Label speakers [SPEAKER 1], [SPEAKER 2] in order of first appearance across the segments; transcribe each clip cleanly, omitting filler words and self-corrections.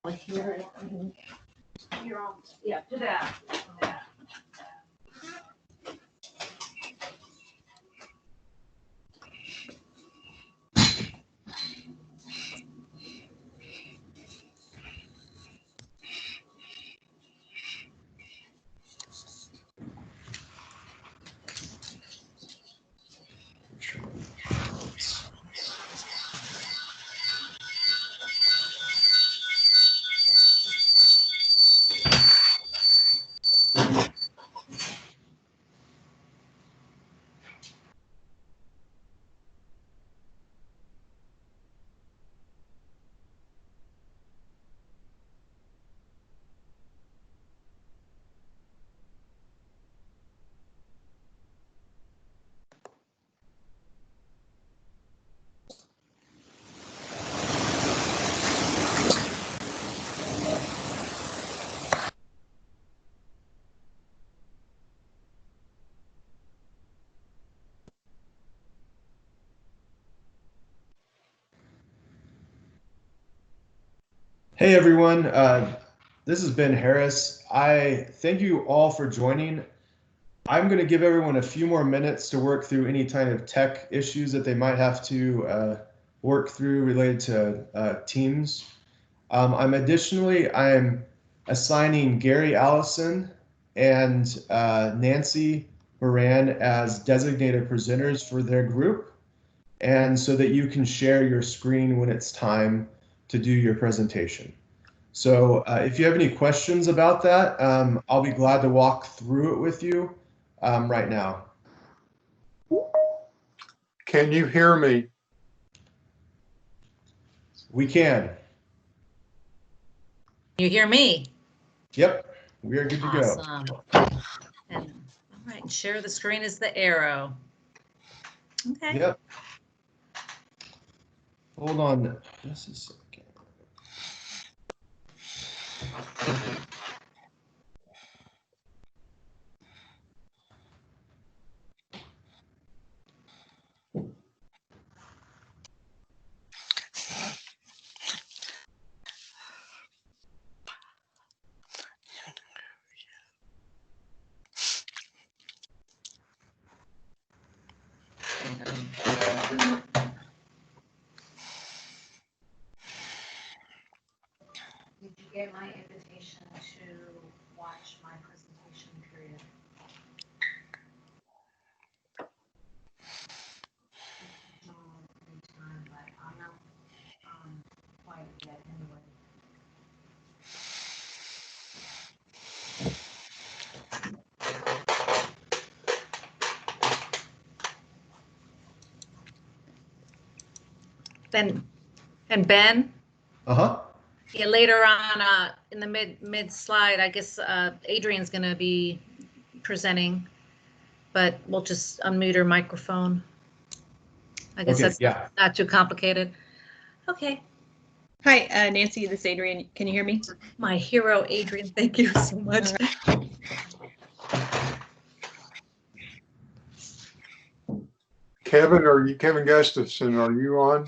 [SPEAKER 1] Here, you're on, yeah, do that.
[SPEAKER 2] Hey everyone, this is Ben Harris. I thank you all for joining. I'm going to give everyone a few more minutes to work through any kind of tech issues that they might have to work through related to Teams. I'm assigning Gary Allison and Nancy Moran as designated presenters for their group, and so that you can share your screen when it's time to do your presentation. So if you have any questions about that, I'll be glad to walk through it with you right now.
[SPEAKER 3] Can you hear me?
[SPEAKER 2] We can.
[SPEAKER 1] You hear me?
[SPEAKER 2] Yep, we are good to go.
[SPEAKER 1] Awesome. And, all right, share the screen is the arrow. Okay.
[SPEAKER 2] Yep. Hold on just a second.
[SPEAKER 1] Did you get my invitation to watch my presentation period? But I'm not quite yet anyway. Ben, and Ben?
[SPEAKER 2] Uh-huh.
[SPEAKER 1] Yeah, later on in the mid slide, I guess Adrian's going to be presenting, but we'll just unmute her microphone. I guess
[SPEAKER 2] Okay,
[SPEAKER 1] that's not too complicated. Okay.
[SPEAKER 4] Hi, Nancy, this is Adrian. Can you hear me?
[SPEAKER 1] My hero, Adrian. Thank you so much.
[SPEAKER 3] Kevin Gustafson, are you on?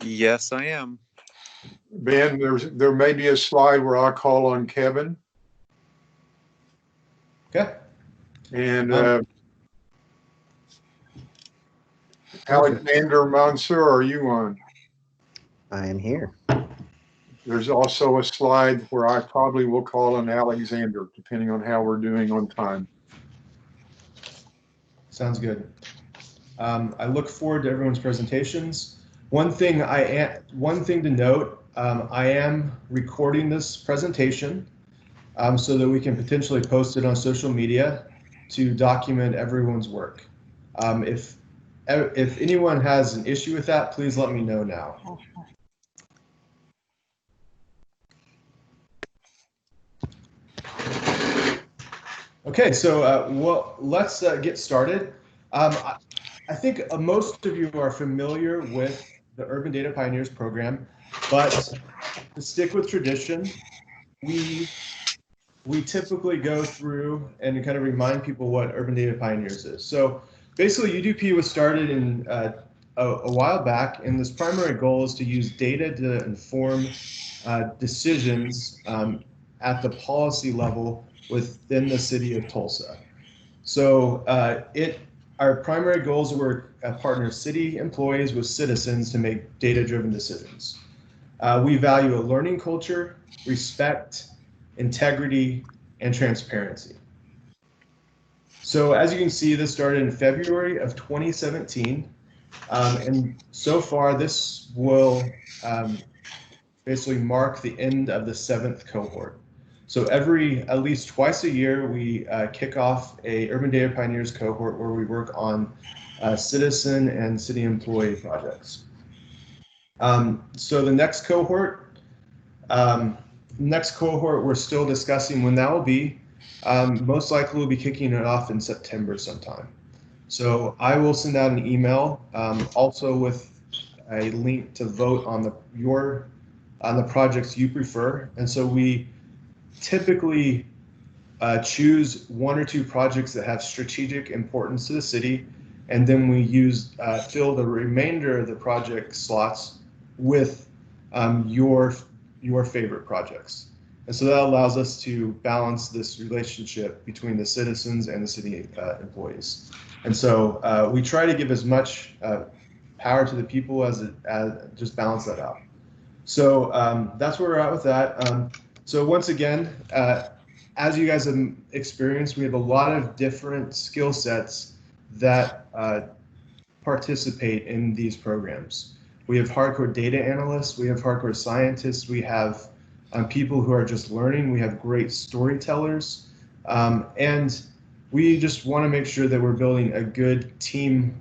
[SPEAKER 5] Yes, I am.
[SPEAKER 3] Ben, there may be a slide where I call on Kevin.
[SPEAKER 2] Okay.
[SPEAKER 3] And Alexander Mansur, are you on?
[SPEAKER 6] I am here.
[SPEAKER 3] There's also a slide where I probably will call on Alexander, depending on how we're doing on time.
[SPEAKER 2] Sounds good. I look forward to everyone's presentations. One thing to note, I am recording this presentation so that we can potentially post it on social media to document everyone's work. If anyone has an issue with that, please let me know now. Okay, so let's get started. I think most of you are familiar with the Urban Data Pioneers program, but to stick with tradition, we typically go through and kind of remind people what Urban Data Pioneers is. So basically, UDP was started in a while back, and this primary goal is to use data to inform decisions at the policy level within the city of Tulsa. So our primary goals were partner city employees with citizens to make data-driven decisions. We value a learning culture, respect, integrity, and transparency. So as you can see, this started in February of 2017. And so far, this will basically mark the end of the 7th cohort. So at least twice a year, we kick off a Urban Data Pioneers cohort where we work on citizen and city employee projects. So the next cohort, we're still discussing when that will be. Most likely we'll be kicking it off in September sometime. So I will send out an email also with a link to vote on the projects you prefer. And so we typically choose 1 or 2 projects that have strategic importance to the city, and then we fill the remainder of the project slots with your favorite projects. And so that allows us to balance this relationship between the citizens and the city employees. And so we try to give as much power to the people as just balance that out. So that's where we're at with that. So once again, as you guys have experienced, we have a lot of different skill sets that participate in these programs. We have hardcore data analysts, we have hardcore scientists, we have people who are just learning, we have great storytellers, and we just want to make sure that we're building a good team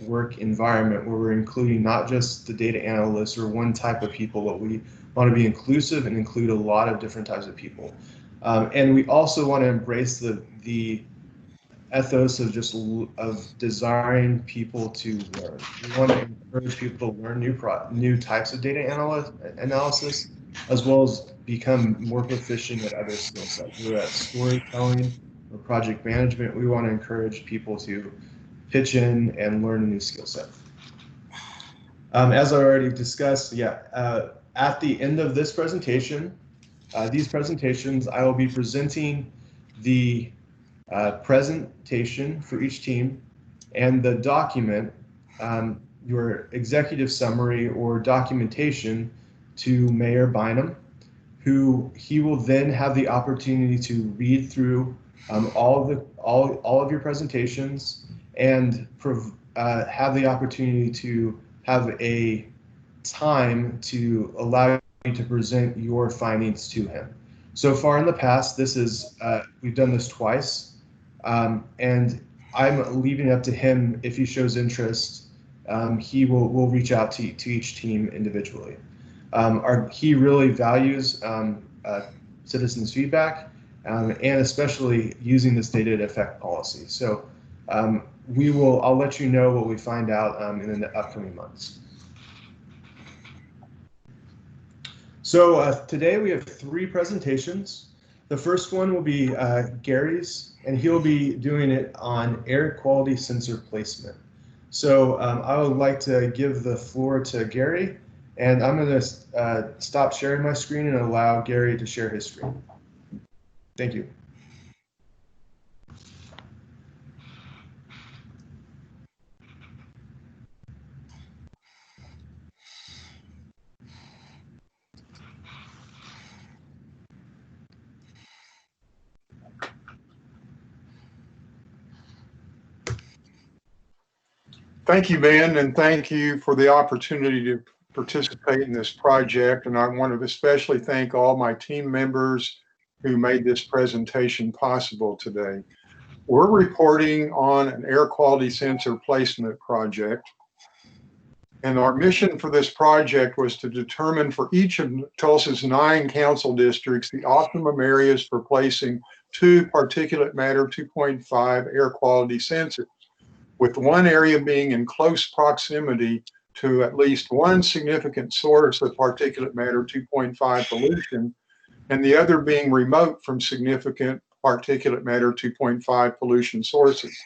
[SPEAKER 2] work environment where we're including not just the data analysts or one type of people, but we want to be inclusive and include a lot of different types of people. And we also want to embrace the ethos of desiring people to learn. We want to encourage people to learn new types of data analysis, as well as become more proficient at other skill sets. Whether that's storytelling or project management, we want to encourage people to pitch in and learn a new skill set. As I already discussed, at the end of this presentation, these presentations, I will be presenting the presentation for each team and the document, your executive summary or documentation, to Mayor Bynum, he will then have the opportunity to read through all of your presentations and have the opportunity to have a time to allow you to present your findings to him. So far in the past, we've done this twice, and I'm leaving it up to him. If he shows interest, he will reach out to each team individually. He really values citizens' feedback, and especially using this data to affect policy. So I'll let you know what we find out in the upcoming months. So today we have 3 presentations. The first one will be Gary's, and he'll be doing it on air quality sensor placement. So I would like to give the floor to Gary, and I'm going to stop sharing my screen and allow Gary to share his screen. Thank you.
[SPEAKER 3] Thank you, Ben, and thank you for the opportunity to participate in this project. And I want to especially thank all my team members who made this presentation possible today. We're reporting on an air quality sensor placement project. And our mission for this project was to determine for each of Tulsa's 9 council districts the optimum areas for placing 2 particulate matter 2.5 air quality sensors, with one area being in close proximity to at least one significant source of particulate matter 2.5 pollution, and the other being remote from significant particulate matter 2.5 pollution sources.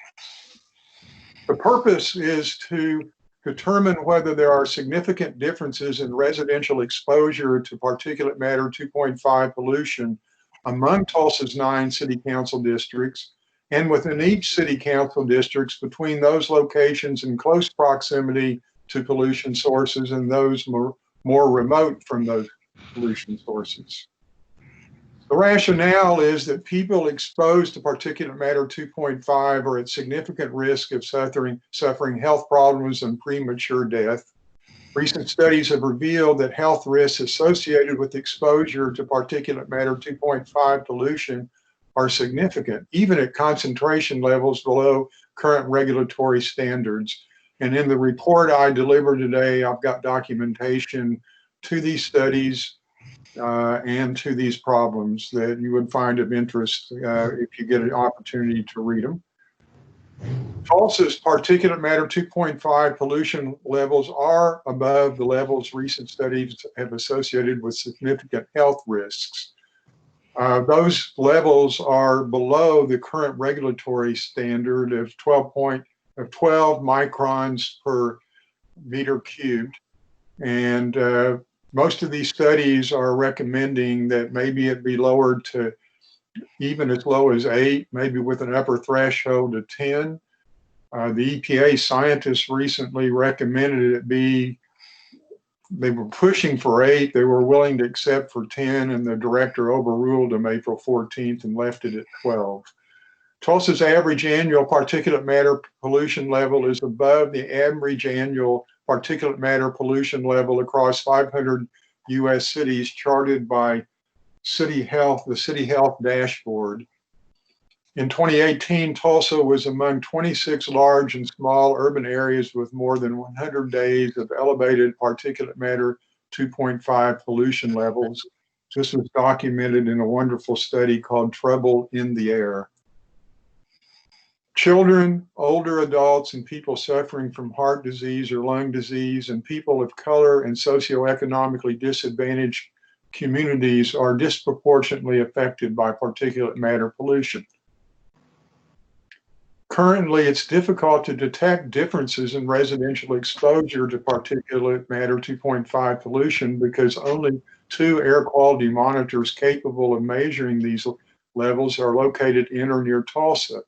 [SPEAKER 3] The purpose is to determine whether there are significant differences in residential exposure to particulate matter 2.5 pollution among Tulsa's 9 city council districts and within each city council districts between those locations in close proximity to pollution sources and those more remote from those pollution sources. The rationale is that people exposed to particulate matter 2.5 are at significant risk of suffering health problems and premature death. Recent studies have revealed that health risks associated with exposure to particulate matter 2.5 pollution are significant, even at concentration levels below current regulatory standards. And in the report I delivered today, I've got documentation to these studies and to these problems that you would find of interest if you get an opportunity to read them. Tulsa's particulate matter 2.5 pollution levels are above the levels recent studies have associated with significant health risks. Those levels are below the current regulatory standard of 12 microns per meter cubed. And most of these studies are recommending that maybe it be lowered to even as low as 8, maybe with an upper threshold of 10. The EPA scientists recently recommended it be, they were pushing for 8, they were willing to accept for 10, and the director overruled them April 14th and left it at 12. Tulsa's average annual particulate matter pollution level is above the average annual particulate matter pollution level across 500 U.S. cities charted by City Health, the City Health Dashboard. In 2018, Tulsa was among 26 large and small urban areas with more than 100 days of elevated particulate matter 2.5 pollution levels. This was documented in a wonderful study called Trouble in the Air. Children, older adults, and people suffering from heart disease or lung disease, and people of color and socioeconomically disadvantaged communities are disproportionately affected by particulate matter pollution. Currently, it's difficult to detect differences in residential exposure to particulate matter 2.5 pollution because only 2 air quality monitors capable of measuring these levels are located in or near Tulsa.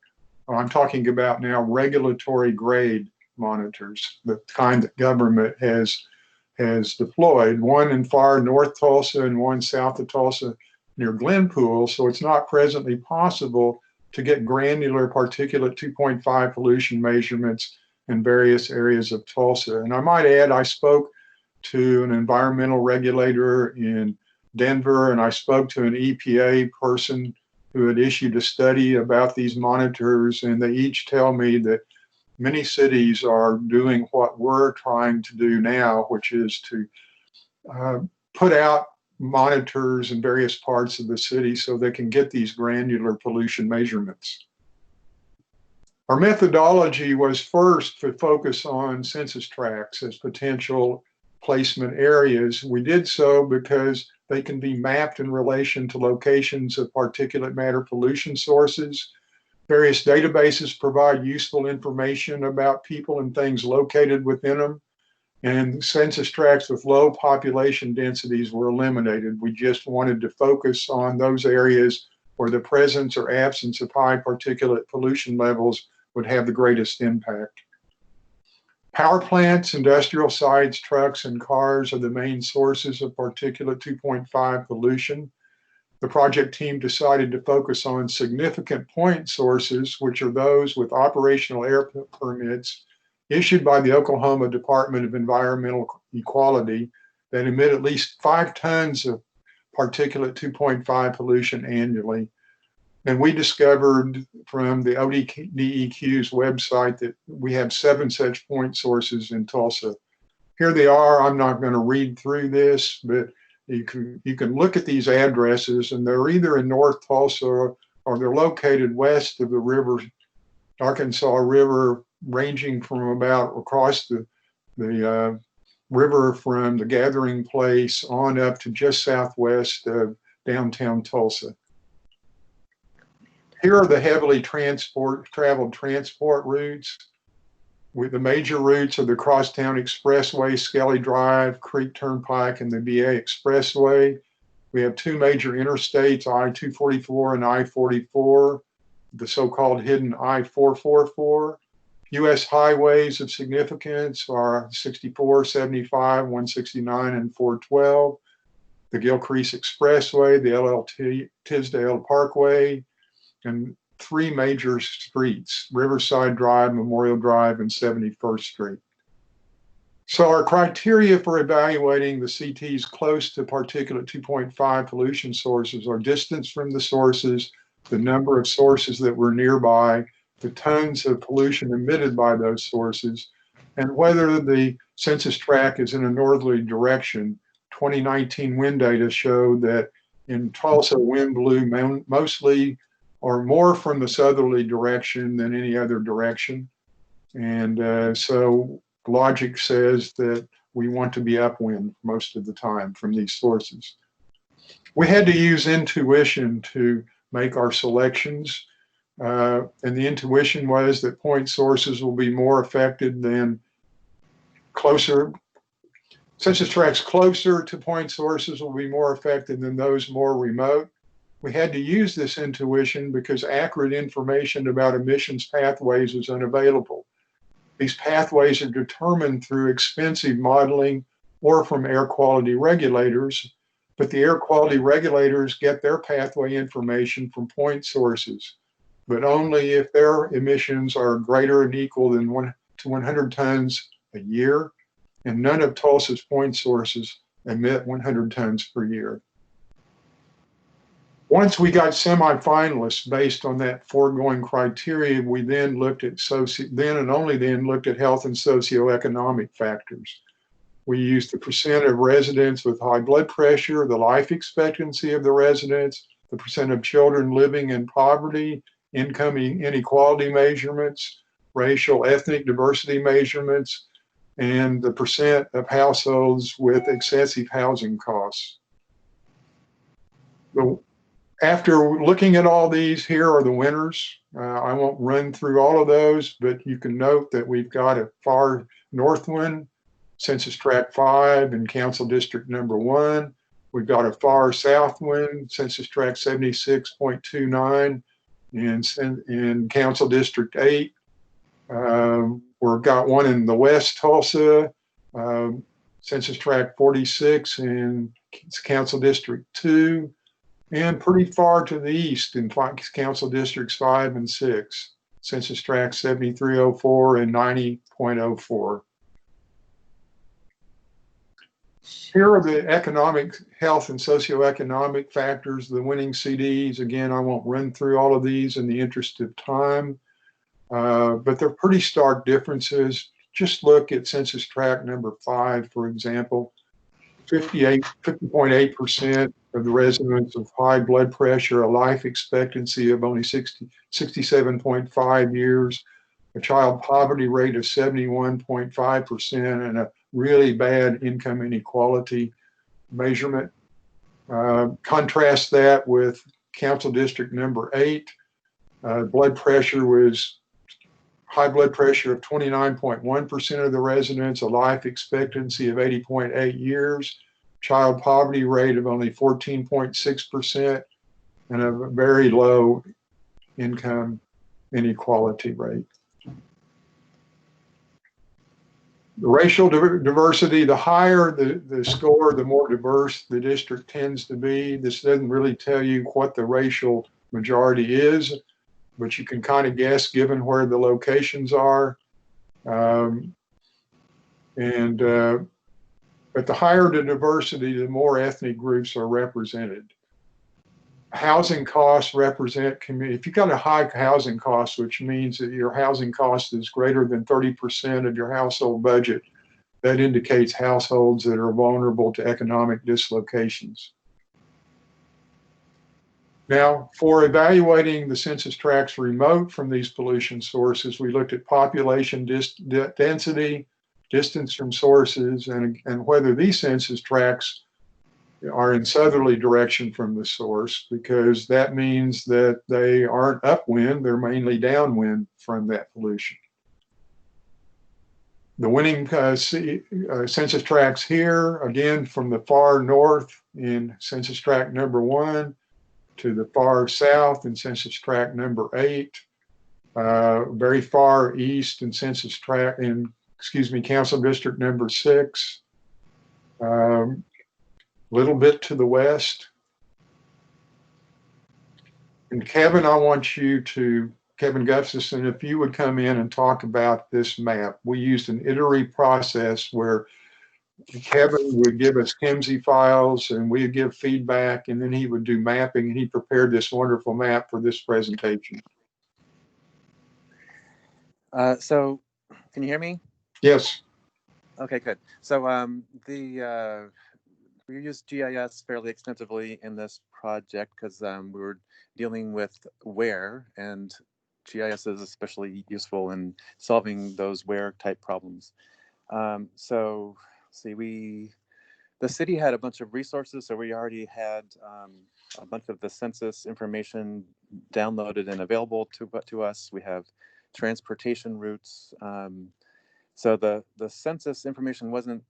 [SPEAKER 3] I'm talking about now regulatory grade monitors, the kind that government has deployed, one in far north Tulsa and one south of Tulsa near Glenpool. So it's not presently possible to get granular particulate 2.5 pollution measurements in various areas of Tulsa. And I might add, I spoke to an environmental regulator in Denver, and I spoke to an EPA person who had issued a study about these monitors, and they each tell me that many cities are doing what we're trying to do now, which is to put out monitors in various parts of the city so they can get these granular pollution measurements. Our methodology was first to focus on census tracts as potential placement areas. We did so because they can be mapped in relation to locations of particulate matter pollution sources. Various databases provide useful information about people and things located within them. And census tracts with low population densities were eliminated. We just wanted to focus on those areas where the presence or absence of high particulate pollution levels would have the greatest impact. Power plants, industrial sites, trucks, and cars are the main sources of particulate 2.5 pollution. The project team decided to focus on significant point sources, which are those with operational air permits issued by the Oklahoma Department of Environmental Equality that emit at least 5 tons of particulate 2.5 pollution annually. And we discovered from the ODEQ's website that we have 7 such point sources in Tulsa. Here they are. I'm not going to read through this, but you can look at these addresses, and they're either in North Tulsa or they're located west of the Arkansas River, ranging from about across the river from the gathering place on up to just southwest of downtown Tulsa. Here are the heavily traveled transport routes. With the major routes are the Crosstown Expressway, Skelly Drive, Creek Turnpike, and the BA Expressway. We have two major interstates, I-244 and I-44, the so-called hidden I-444. U.S. highways of significance are 64, 75, 169, and 412. The Gilcrease Expressway, the LLT Tisdale Parkway, and three major streets, Riverside Drive, Memorial Drive, and 71st Street. So our criteria for evaluating the CTs close to particulate 2.5 pollution sources are distance from the sources, the number of sources that were nearby, the tons of pollution emitted by those sources, and whether the census tract is in a northerly direction. 2019 wind data showed that in Tulsa, wind blew mostly or more from the southerly direction than any other direction. And so logic says that we want to be upwind most of the time from these sources. We had to use intuition to make our selections. And the intuition was that point sources will be more affected than closer. Census tracts closer to point sources will be more affected than those more remote. We had to use this intuition because accurate information about emissions pathways is unavailable. These pathways are determined through expensive modeling or from air quality regulators, but the air quality regulators get their pathway information from point sources, but only if their emissions are greater than equal than 100 tons a year, and none of Tulsa's point sources emit 100 tons per year. Once we got semifinalists based on that foregoing criteria, we then looked at only then looked at health and socioeconomic factors. We used the percent of residents with high blood pressure, the life expectancy of the residents, the percent of children living in poverty, income inequality measurements, racial ethnic diversity measurements, and the percent of households with excessive housing costs. After looking at all these, here are the winners. I won't run through all of those, but you can note that we've got a far north one, Census Tract 5 in Council District number 1. We've got a far south one, Census Tract 76.29 in Council District 8. We've got one in the West Tulsa, Census Tract 46 in Council District 2. And pretty far to the east in Council Districts 5 and 6, Census Tract 7304 and 90.04. Here are the economic, health, and socioeconomic factors, the winning CDs. Again, I won't run through all of these in the interest of time, but they're pretty stark differences. Just look at Census Tract number 5, for example. 50.8% of the residents of high blood pressure, a life expectancy of only 67.5 years, a child poverty rate of 71.5%, and a really bad income inequality measurement. Contrast that with Council District number 8. Blood pressure was high blood pressure of 29.1% of the residents, a life expectancy of 80.8 years, child poverty rate of only 14.6%, and a very low income inequality rate. The racial diversity, the higher the score, the more diverse the district tends to be. This doesn't really tell you what the racial majority is, but you can kind of guess given where the locations are. But the higher the diversity, the more ethnic groups are represented. Housing costs represent community. If you've got a high housing cost, which means that your housing cost is greater than 30% of your household budget, that indicates households that are vulnerable to economic dislocations. Now, for evaluating the census tracts remote from these pollution sources, we looked at population density, distance from sources, and whether these census tracts are in southerly direction from the source, because that means that they aren't upwind, they're mainly downwind from that pollution. the winning census tracts here, again, from the far north in census tract number 1 to the far south in census tract number 8, very far east in census tract, council district number 6, little bit to the west. And Kevin, I want you to, Kevin Gustafson, if you would come in and talk about this map. We used an iterative process where Kevin would give us KMZ files and we'd give feedback, and then he would do mapping, and he prepared this wonderful map for this presentation.
[SPEAKER 5] So can you hear me?
[SPEAKER 3] Yes.
[SPEAKER 5] Okay, good. So we used GIS fairly extensively in this project because we were dealing with where, and GIS is especially useful in solving those where type problems. So see, the city had a bunch of resources, so we already had a bunch of the census information downloaded and available to us. We have transportation routes. So the census information wasn't,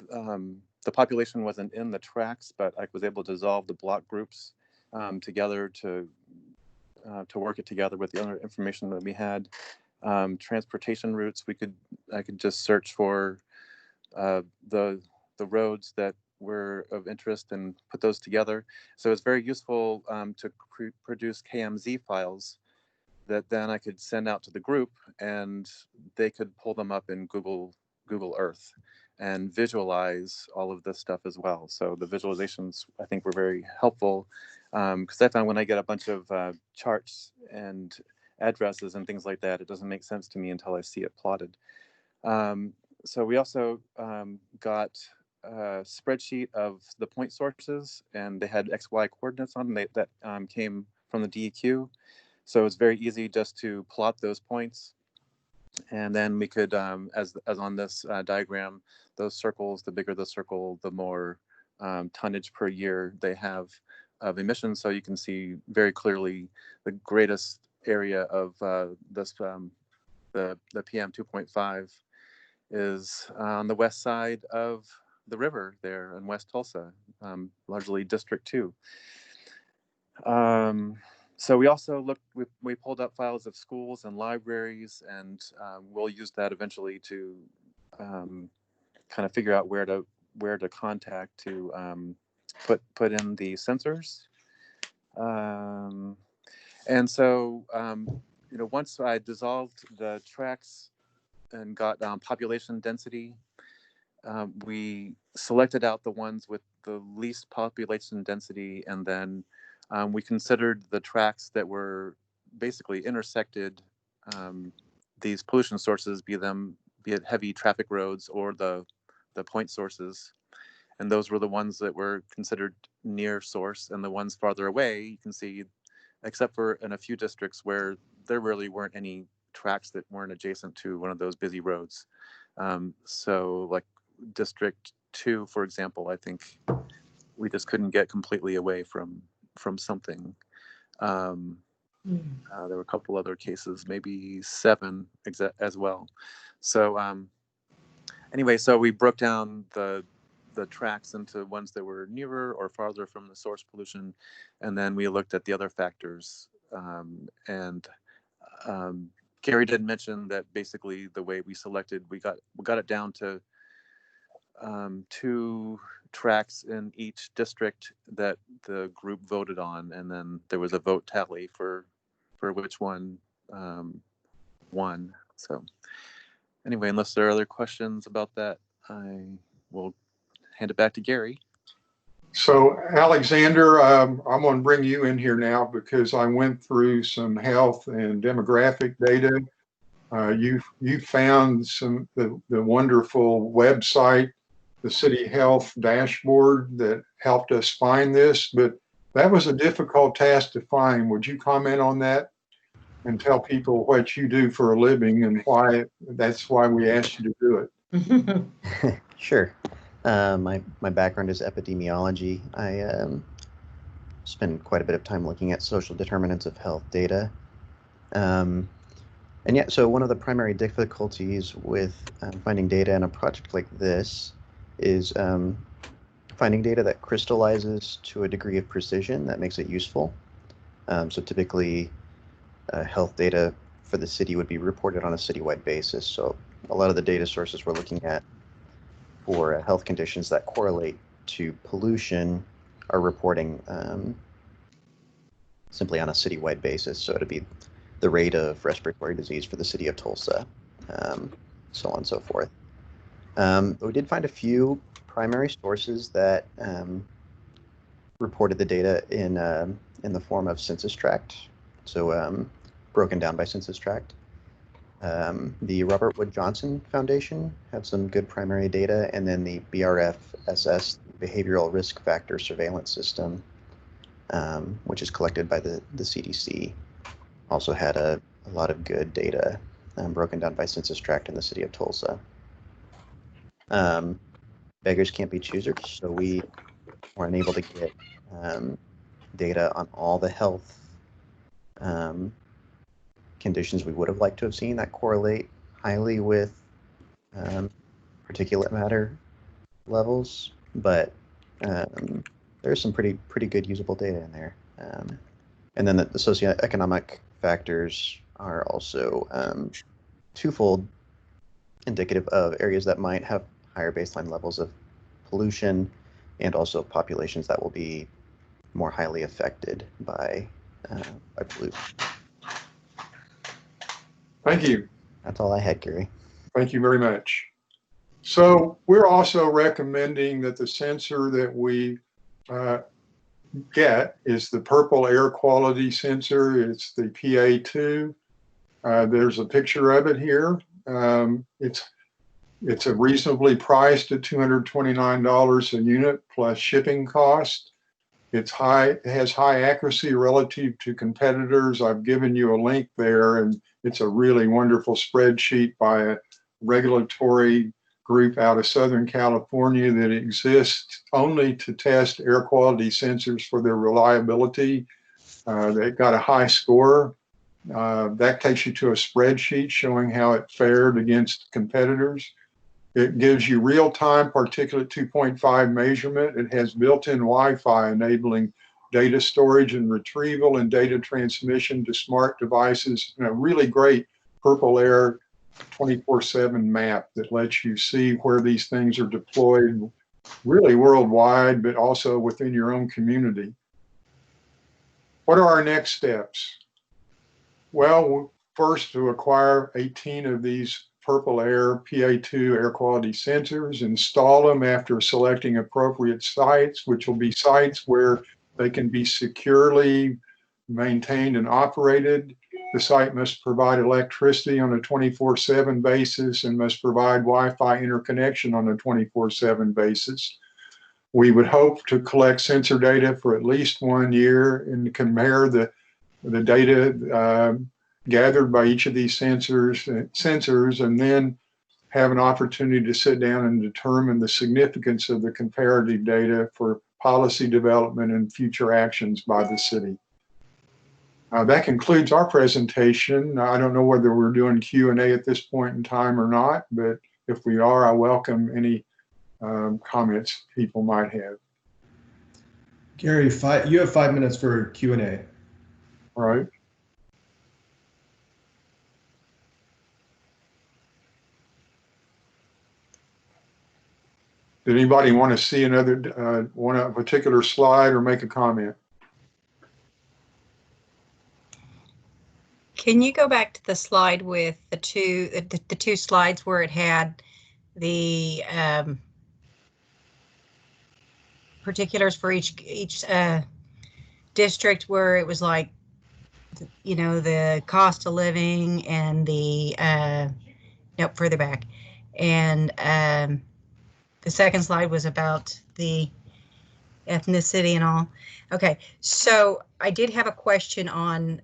[SPEAKER 5] the population wasn't in the tracks, but I was able to dissolve the block groups together to work it together with the other information that we had. Transportation routes, I could just search for the roads that were of interest and put those together. So it's very useful to produce KMZ files that then I could send out to the group, and they could pull them up in Google Earth and visualize all of this stuff as well. So the visualizations, I think, were very helpful because I found when I get a bunch of charts and addresses and things like that, it doesn't make sense to me until I see it plotted. So we also got a spreadsheet of the point sources, and they had XY coordinates on them that came from the DEQ. So it's very easy just to plot those points. And then we could, as on this diagram, those circles, the bigger the circle, the more tonnage per year they have of emissions. So you can see very clearly the greatest area of this, the PM 2.5 is on the west side of the river there in West Tulsa, largely District 2. So we also looked, we pulled up files of schools and libraries, and we'll use that eventually to kind of figure out where to contact to put in the sensors. And so, once I dissolved the tracks and got population density, we selected out the ones with the least population density, and then we considered the tracks that were basically intersected these pollution sources, be it heavy traffic roads or the point sources. And those were the ones that were considered near source, and the ones farther away, you can see, except for in a few districts where there really weren't any tracks that weren't adjacent to one of those busy roads. So like District 2, for example, I think we just couldn't get completely away from something. There were a couple other cases, maybe 7 as well. So anyway, so we broke down the tracks into ones that were nearer or farther from the source pollution, and then we looked at the other factors. And Gary did mention that basically the way we selected, we got it down to 2 tracks in each district that the group voted on, and then there was a vote tally for which one won. So anyway, unless there are other questions about that, I will hand it back to Gary.
[SPEAKER 3] So Alexander, I'm going to bring you in here now because I went through some health and demographic data. You found the wonderful website, the City Health Dashboard, that helped us find this, but that was a difficult task to find. Would you comment on that and tell people what you do for a living and why that's why we asked you to do it?
[SPEAKER 6] Sure. My background is epidemiology. I spend quite a bit of time looking at social determinants of health data. And yeah, so one of the primary difficulties with finding data in a project like this is finding data that crystallizes to a degree of precision that makes it useful. So typically, health data for the city would be reported on a citywide basis. So a lot of the data sources we're looking at for health conditions that correlate to pollution are reporting simply on a citywide basis. So it'd be the rate of respiratory disease for the city of Tulsa, so on and so forth. We did find a few primary sources that reported the data in the form of census tract, so broken down by census tract. The Robert Wood Johnson Foundation had some good primary data, and then the BRFSS, Behavioral Risk Factor Surveillance System, which is collected by the CDC, also had a lot of good data broken down by census tract in the city of Tulsa. Beggars can't be choosers, so we were unable to get data on all the health conditions we would have liked to have seen that correlate highly with particulate matter levels, but there's some pretty good usable data in there. And then the socioeconomic factors are also twofold indicative of areas that might have higher baseline levels of pollution and also populations that will be more highly affected by pollution.
[SPEAKER 3] Thank you.
[SPEAKER 6] That's all I had, Gary.
[SPEAKER 3] Thank you very much. So we're also recommending that the sensor that we get is the purple air quality sensor. It's the PA2. There's a picture of it here. It's a reasonably priced at $229 a unit plus shipping cost. It has high accuracy relative to competitors. I've given you a link there, and it's a really wonderful spreadsheet by a regulatory group out of Southern California that exists only to test air quality sensors for their reliability. They got a high score. That takes you to a spreadsheet showing how it fared against competitors. It gives you real-time particulate 2.5 measurement. It has built-in Wi-Fi enabling data storage and retrieval and data transmission to smart devices, and a really great Purple Air 24/7 map that lets you see where these things are deployed really worldwide, but also within your own community. What are our next steps? Well, first to acquire 18 of these Purple Air PA2 air quality sensors, install them after selecting appropriate sites, which will be sites where they can be securely maintained and operated. The site must provide electricity on a 24/7 basis and must provide Wi-Fi interconnection on a 24/7 basis. We would hope to collect sensor data for at least 1 year and compare the data gathered by each of these sensors, and then have an opportunity to sit down and determine the significance of the comparative data for policy development and future actions by the city. That concludes our presentation. I don't know whether we're doing Q&A at this point in time or not, but if we are, I welcome any comments people might have.
[SPEAKER 2] Gary, you have 5 minutes for Q&A.
[SPEAKER 3] All right. Did anybody want to see another, want a particular slide or make a comment?
[SPEAKER 7] Can you go back to the slide with the two slides where it had the particulars for each district, where it was like, you know, the cost of living and the nope, further back, and the second slide was about the ethnicity and all. Okay, so I did have a question on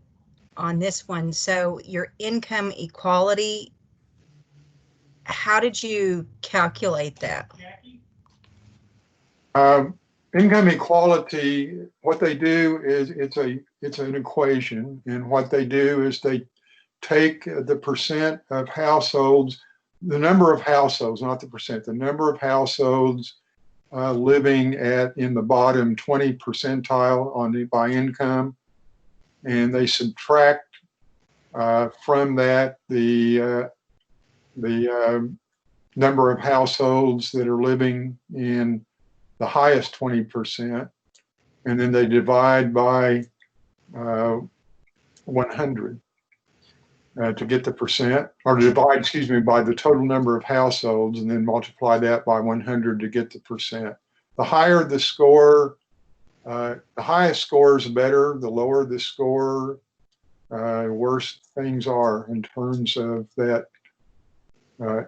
[SPEAKER 7] this one. So your income equality, how did you calculate that?
[SPEAKER 3] Income equality, what they do is it's an equation, and what they do is they take the percent of households, the number of households, not the percent, the number of households living in the bottom 20 percentile by income, and they subtract from that the number of households that are living in the highest 20%, and then they divide by 100 to get the percent, or divide, excuse me, by the total number of households, and then multiply that by 100 to get the percent. The higher the score, the highest score is better. The lower the score, worse things are in terms of that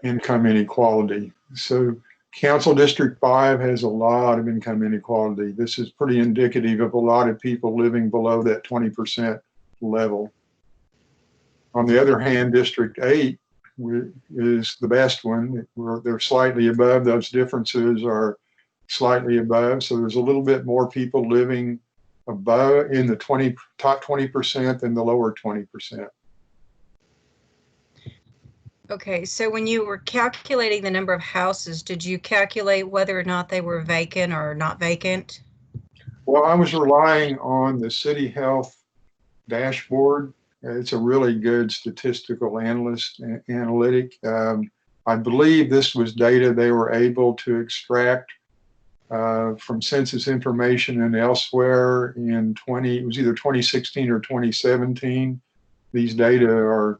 [SPEAKER 3] income inequality. So Council District 5 has a lot of income inequality. This is pretty indicative of a lot of people living below that 20% level. On the other hand, District 8 is the best one. They're slightly above. Those differences are slightly above. So there's a little bit more people living above in the top 20% than the lower 20%.
[SPEAKER 7] Okay, so when you were calculating the number of houses, did you calculate whether or not they were vacant or not vacant?
[SPEAKER 3] Well, I was relying on the City Health dashboard. It's a really good statistical analytic. I believe this was data they were able to extract from census information and elsewhere in it was either 2016 or 2017. These data are,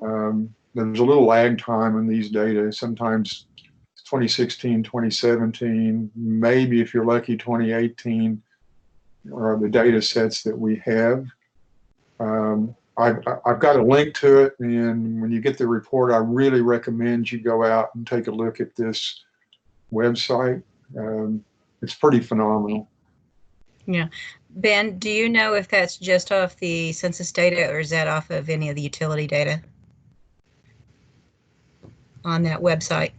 [SPEAKER 3] there's a little lag time in these data. Sometimes 2016, 2017, maybe if you're lucky, 2018 are the data sets that we have. I've got a link to it, and when you get the report, I really recommend you go out and take a look at this website. It's pretty phenomenal.
[SPEAKER 7] Yeah. Ben, do you know if that's just off the census data, or is that off of any of the utility data on that website?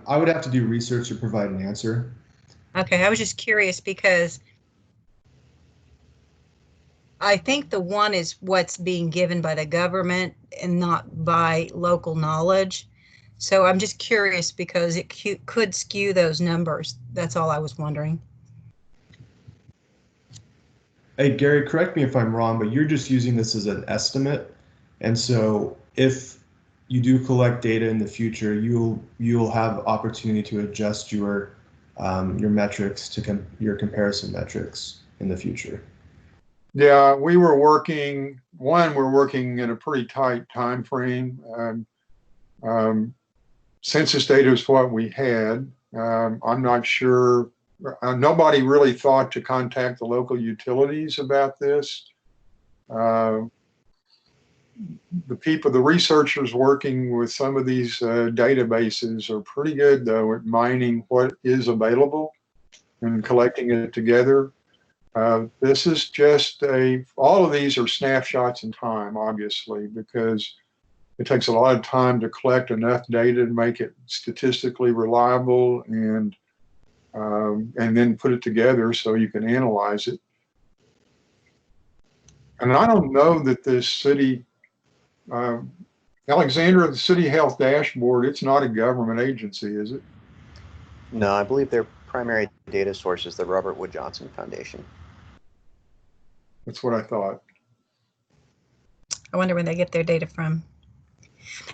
[SPEAKER 2] I would have to do research to provide an answer.
[SPEAKER 7] Okay, I was just curious because I think the one is what's being given by the government and not by local knowledge. So I'm just curious because it could skew those numbers. That's all I was wondering.
[SPEAKER 2] Hey, Gary, correct me if I'm wrong, but you're just using this as an estimate. And so if you do collect data in the future, you'll have opportunity to adjust your metrics to your comparison metrics in the future.
[SPEAKER 3] Yeah, we're working in a pretty tight time frame. Census data is what we had. I'm not sure. Nobody really thought to contact the local utilities about this. The researchers working with some of these databases are pretty good, though, at mining what is available and collecting it together. This is just all of these are snapshots in time, obviously, because it takes a lot of time to collect enough data to make it statistically reliable and then put it together so you can analyze it. And I don't know that this city, Alexandra, the City Health Dashboard, it's not a government agency, is it?
[SPEAKER 6] No, I believe their primary data source is the Robert Wood Johnson Foundation.
[SPEAKER 3] That's what I thought.
[SPEAKER 7] I wonder where they get their data from.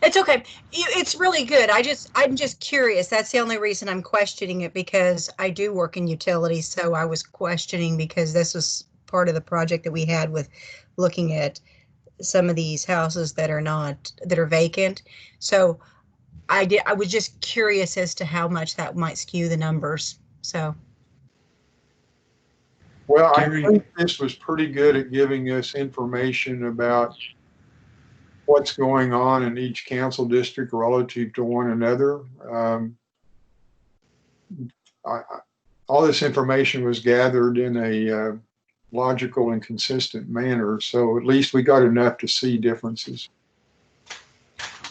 [SPEAKER 7] It's okay. It's really good. I'm just curious. That's the only reason I'm questioning it, because I do work in utilities. So I was questioning because this was part of the project that we had with looking at some of these houses that are vacant. So I was just curious as to how much that might skew the numbers. So.
[SPEAKER 3] Well,
[SPEAKER 2] Gary,
[SPEAKER 3] I think this was pretty good at giving us information about what's going on in each council district relative to one another. All this information was gathered in a logical and consistent manner, so at least we got enough to see differences.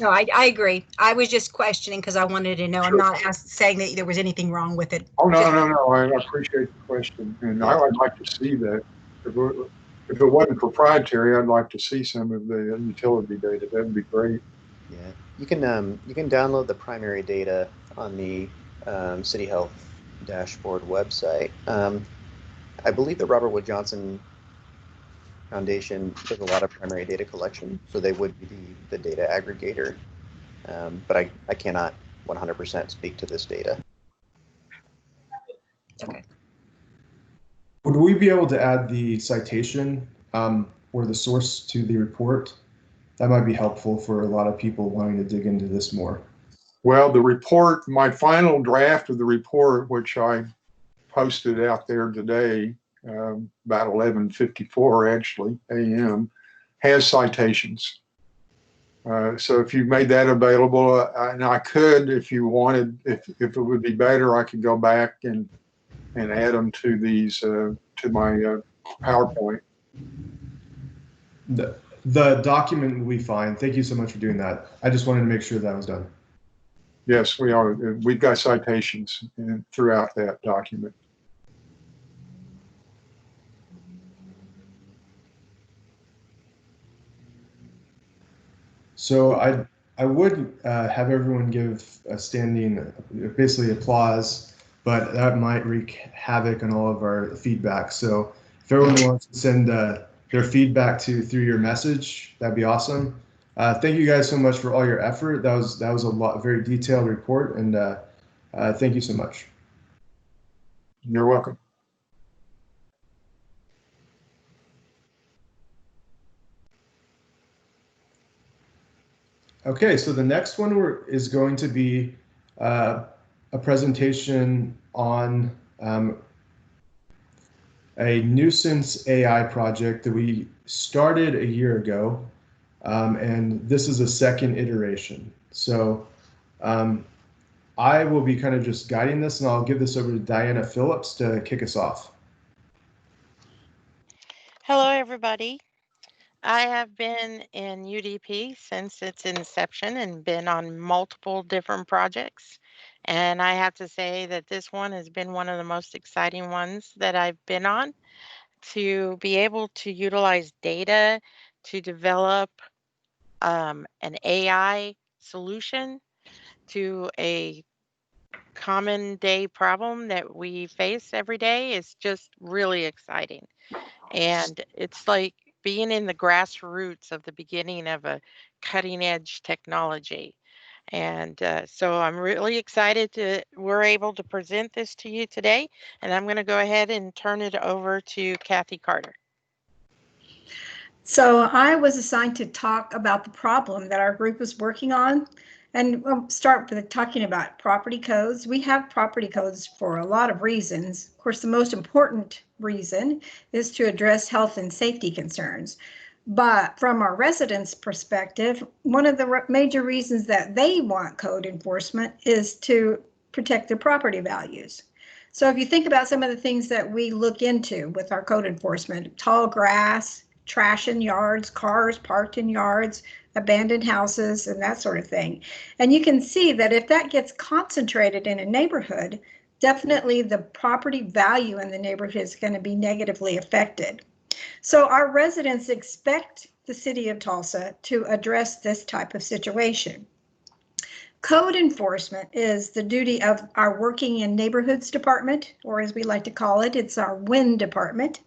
[SPEAKER 7] No, I agree. I was just questioning because I wanted to know. I'm not saying that there was anything wrong with it.
[SPEAKER 3] Oh, no. I appreciate the question, and I would like to see that. if it wasn't proprietary, I'd like to see some of the utility data. That would be great.
[SPEAKER 6] Yeah, you can download the primary data on the City Health dashboard website. I believe the Robert Wood Johnson Foundation does a lot of primary data collection, so they would be the data aggregator. But I cannot 100% speak to this data.
[SPEAKER 1] Okay.
[SPEAKER 2] Would we be able to add the citation or the source to the report? That might be helpful for a lot of people wanting to dig into this more.
[SPEAKER 3] Well, the report, my final draft of the report, which I posted out there today, about 11:54 actually a.m., has citations. So if you made that available, and I could, if you wanted, if it would be better, I could go back and add them to these to my PowerPoint.
[SPEAKER 2] The document will be fine. Thank you so much for doing that. I just wanted to make sure that was done.
[SPEAKER 3] Yes, we are. We've got citations throughout that document.
[SPEAKER 2] So I would have everyone give a standing, basically applause, but that might wreak havoc on all of our feedback. So if everyone wants to send their feedback through your message, that'd be awesome. Thank you guys so much for all your effort. That was a very detailed report, and thank you so much.
[SPEAKER 3] You're welcome.
[SPEAKER 2] Okay, so the next one is going to be a presentation on a nuisance AI project that we started a year ago, and this is a second iteration. So I will be kind of just guiding this, and I'll give this over to Diana Phillips to kick us off.
[SPEAKER 8] Hello, everybody. I have been in UDP since its inception and been on multiple different projects. And I have to say that this one has been one of the most exciting ones that I've been on, to be able to utilize data to develop an AI solution to a common day problem that we face every day is just really exciting. And it's like being in the grassroots of the beginning of a cutting edge technology. And so I'm really excited we're able to present this to you today. And I'm going to go ahead and turn it over to Kathy Carter.
[SPEAKER 9] So I was assigned to talk about the problem that our group is working on. And we'll start with talking about property codes. We have property codes for a lot of reasons. Of course, the most important reason is to address health and safety concerns. But from our residents' perspective, one of the major reasons that they want code enforcement is to protect their property values. So if you think about some of the things that we look into with our code enforcement, tall grass, trash in yards, cars parked in yards, abandoned houses, and that sort of thing. And you can see that if that gets concentrated in a neighborhood, definitely the property value in the neighborhood is going to be negatively affected. So our residents expect the city of Tulsa to address this type of situation. Code enforcement is the duty of our Working in Neighborhoods department, or as we like to call it, it's our WIN department.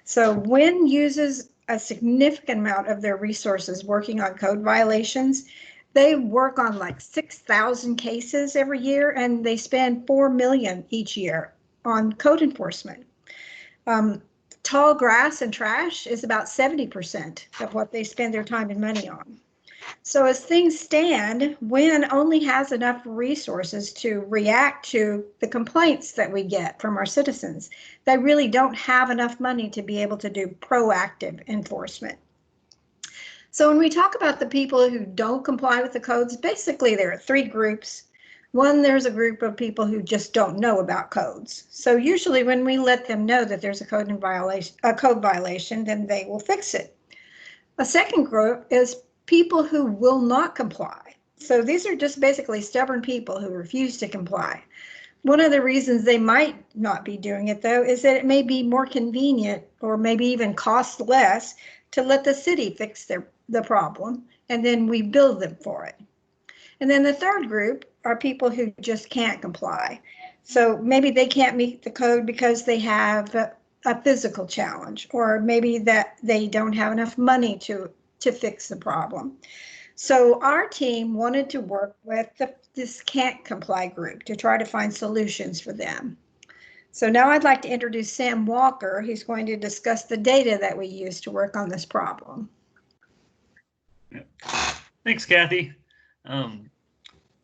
[SPEAKER 9] So WIN uses a significant amount of their resources working on code violations. They work on like 6,000 cases every year, and they spend $4 million each year on code enforcement. Tall grass and trash is about 70% of what they spend their time and money on. So as things stand, WIN only has enough resources to react to the complaints that we get from our citizens. They really don't have enough money to be able to do proactive enforcement. So when we talk about the people who don't comply with the codes, basically there are three groups. One, there's a group of people who just don't know about codes. So usually when we let them know that there's a code violation, then they will fix it. A second group is people who will not comply. So these are just basically stubborn people who refuse to comply. One of the reasons they might not be doing it, though, is that it may be more convenient or maybe even cost less to let the city fix the problem, and then we bill them for it. And then the third group are people who just can't comply. So maybe they can't meet the code because they have a physical challenge, or maybe that they don't have enough money to fix the problem. So our team wanted to work with this can't comply group to try to find solutions for them. So now I'd like to introduce Sam Walker, who's going to discuss the data that we use to work on this problem.
[SPEAKER 10] Thanks, Kathy.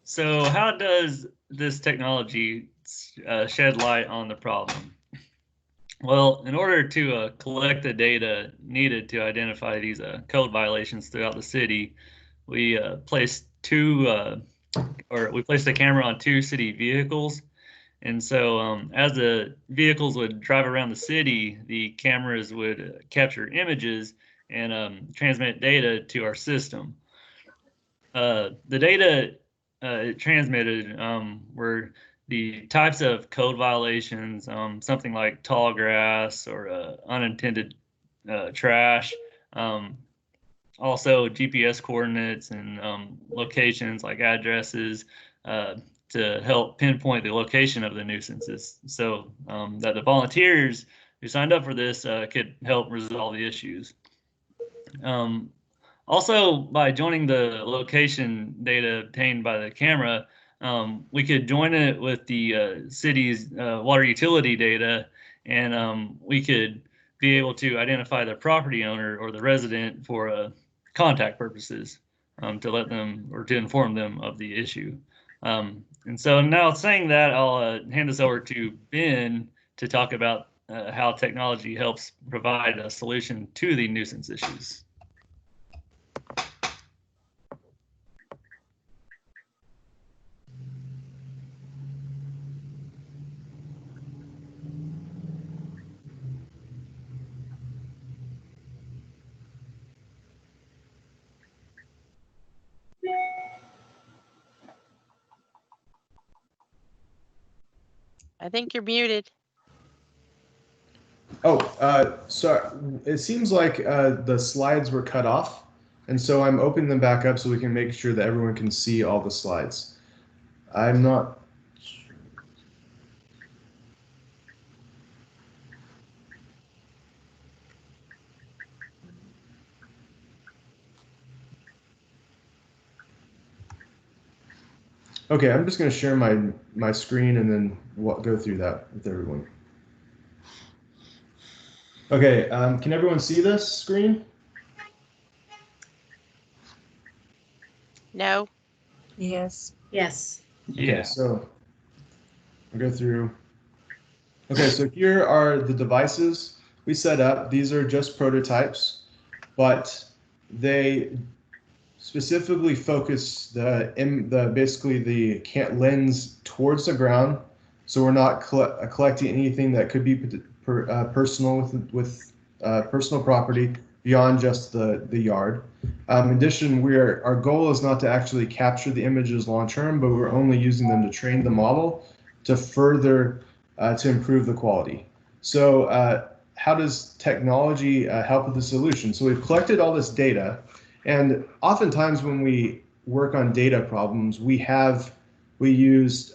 [SPEAKER 10] So how does this technology shed light on the problem? Well, in order to collect the data needed to identify these code violations throughout the city, we placed the camera on 2 city vehicles. And so as the vehicles would drive around the city, the cameras would capture images and transmit data to our system. The data it transmitted were the types of code violations, something like tall grass or unintended trash, also GPS coordinates and locations like addresses to help pinpoint the location of the nuisances, so that the volunteers who signed up for this could help resolve the issues. Also, by joining the location data obtained by the camera, we could join it with the city's water utility data, and we could be able to identify the property owner or the resident for contact purposes to let them or to inform them of the issue. And so now saying that, I'll hand this over to Ben to talk about how technology helps provide a solution to the nuisance issues.
[SPEAKER 8] I think you're muted.
[SPEAKER 2] Oh, sorry. It seems like the slides were cut off, and so I'm opening them back up so we can make sure that everyone can see all the slides. I'm not. Okay, I'm just going to share my screen and then go through that with everyone. Okay, can everyone see this screen?
[SPEAKER 8] No.
[SPEAKER 7] Yes.
[SPEAKER 1] Yes.
[SPEAKER 2] Okay, so I'll go through. Okay, so here are the devices we set up. These are just prototypes, but they specifically focus basically the lens towards the ground, so we're not collecting anything that could be personal with personal property beyond just the yard. In addition, our goal is not to actually capture the images long term, but we're only using them to train the model to further to improve the quality. So how does technology help with the solution? So we've collected all this data, and oftentimes when we work on data problems, we use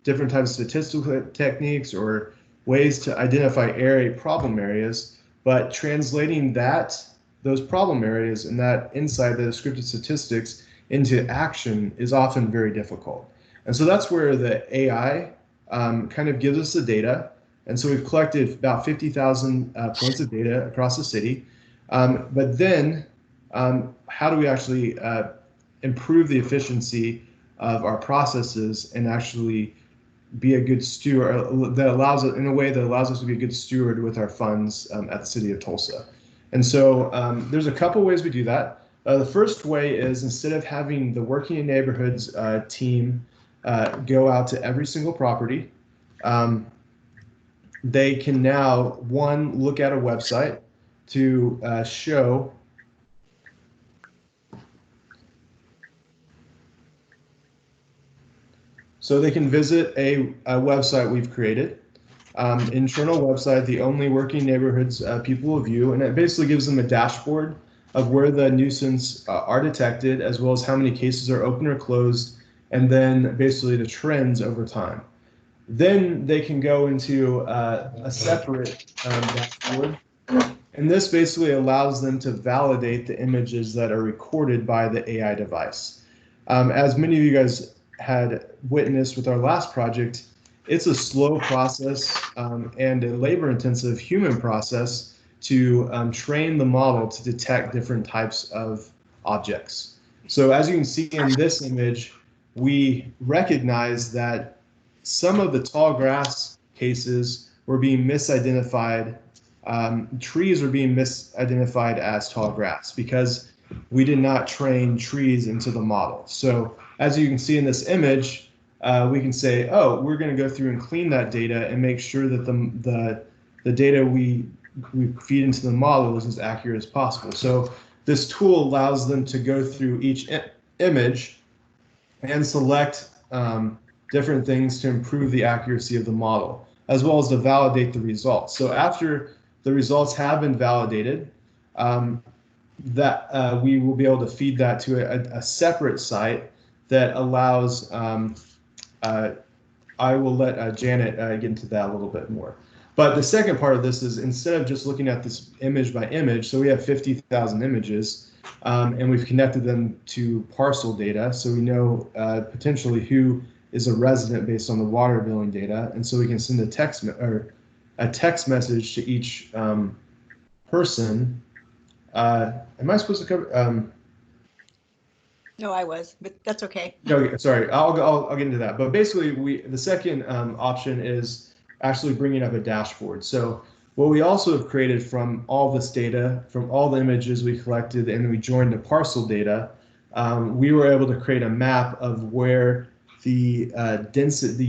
[SPEAKER 2] different types of statistical techniques or ways to identify problem areas, but translating those problem areas and that insight, the descriptive statistics, into action is often very difficult. And so that's where the AI kind of gives us the data. And so we've collected about 50,000 points of data across the city. But then how do we actually improve the efficiency of our processes and actually be a good steward that allows us, in a way that allows us to be a good steward with our funds at the city of Tulsa. And so there's a couple ways we do that. The first way is, instead of having the Working in Neighborhoods team go out to every single property, they can now, look at a website to show So they can visit a website we've created, internal website, the only working neighborhoods people will view, and it basically gives them a dashboard of where the nuisance are detected, as well as how many cases are open or closed, and then basically the trends over time. Then they can go into a separate dashboard, and this basically allows them to validate the images that are recorded by the AI device. As many of you guys had witnessed with our last project, it's a slow process and a labor-intensive human process to train the model to detect different types of objects. So as you can see in this image, we recognize that some of the tall grass cases were being misidentified. Trees were being misidentified as tall grass because we did not train trees into the model. So as you can see in this image, we can say, oh, we're going to go through and clean that data and make sure that the data we feed into the model is as accurate as possible. So this tool allows them to go through each image and select different things to improve the accuracy of the model, as well as to validate the results. So after the results have been validated, we will be able to feed that to a separate site that allows, I will let Janet get into that a little bit more. But the second part of this is, instead of just looking at this image by image, so we have 50,000 images, and we've connected them to parcel data, so we know potentially who is a resident based on the water billing data, and so we can send a text message to each person. Am I supposed to cover?
[SPEAKER 9] No, I was, but that's okay.
[SPEAKER 2] No, sorry, I'll get into that. But basically, the second option is actually bringing up a dashboard. So what we also have created from all this data, from all the images we collected, and we joined the parcel data, we were able to create a map of where the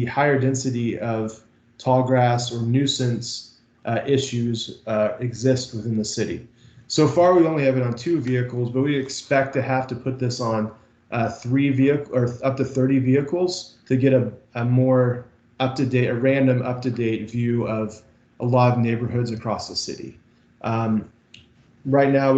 [SPEAKER 2] higher density of tall grass or nuisance issues exist within the city. So far, we only have it on 2 vehicles, but we expect to have to put this on 3 vehicles or up to 30 vehicles to get a more up-to-date, a random up-to-date view of a lot of neighborhoods across the city. Right now,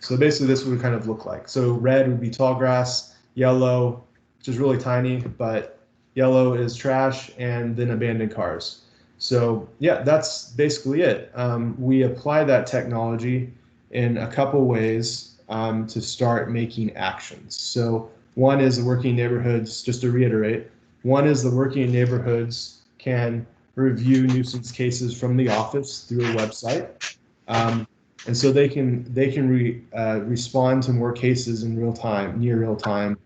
[SPEAKER 2] so basically this would kind of look like. So red would be tall grass, yellow, which is really tiny, but yellow is trash, and then abandoned cars. So yeah, that's basically it. We apply that technology in a couple ways to start making actions. So one is the working neighborhoods, just to reiterate, one is the working neighborhoods can review nuisance cases from the office through a website. And so they can respond to more cases in real time, near real time,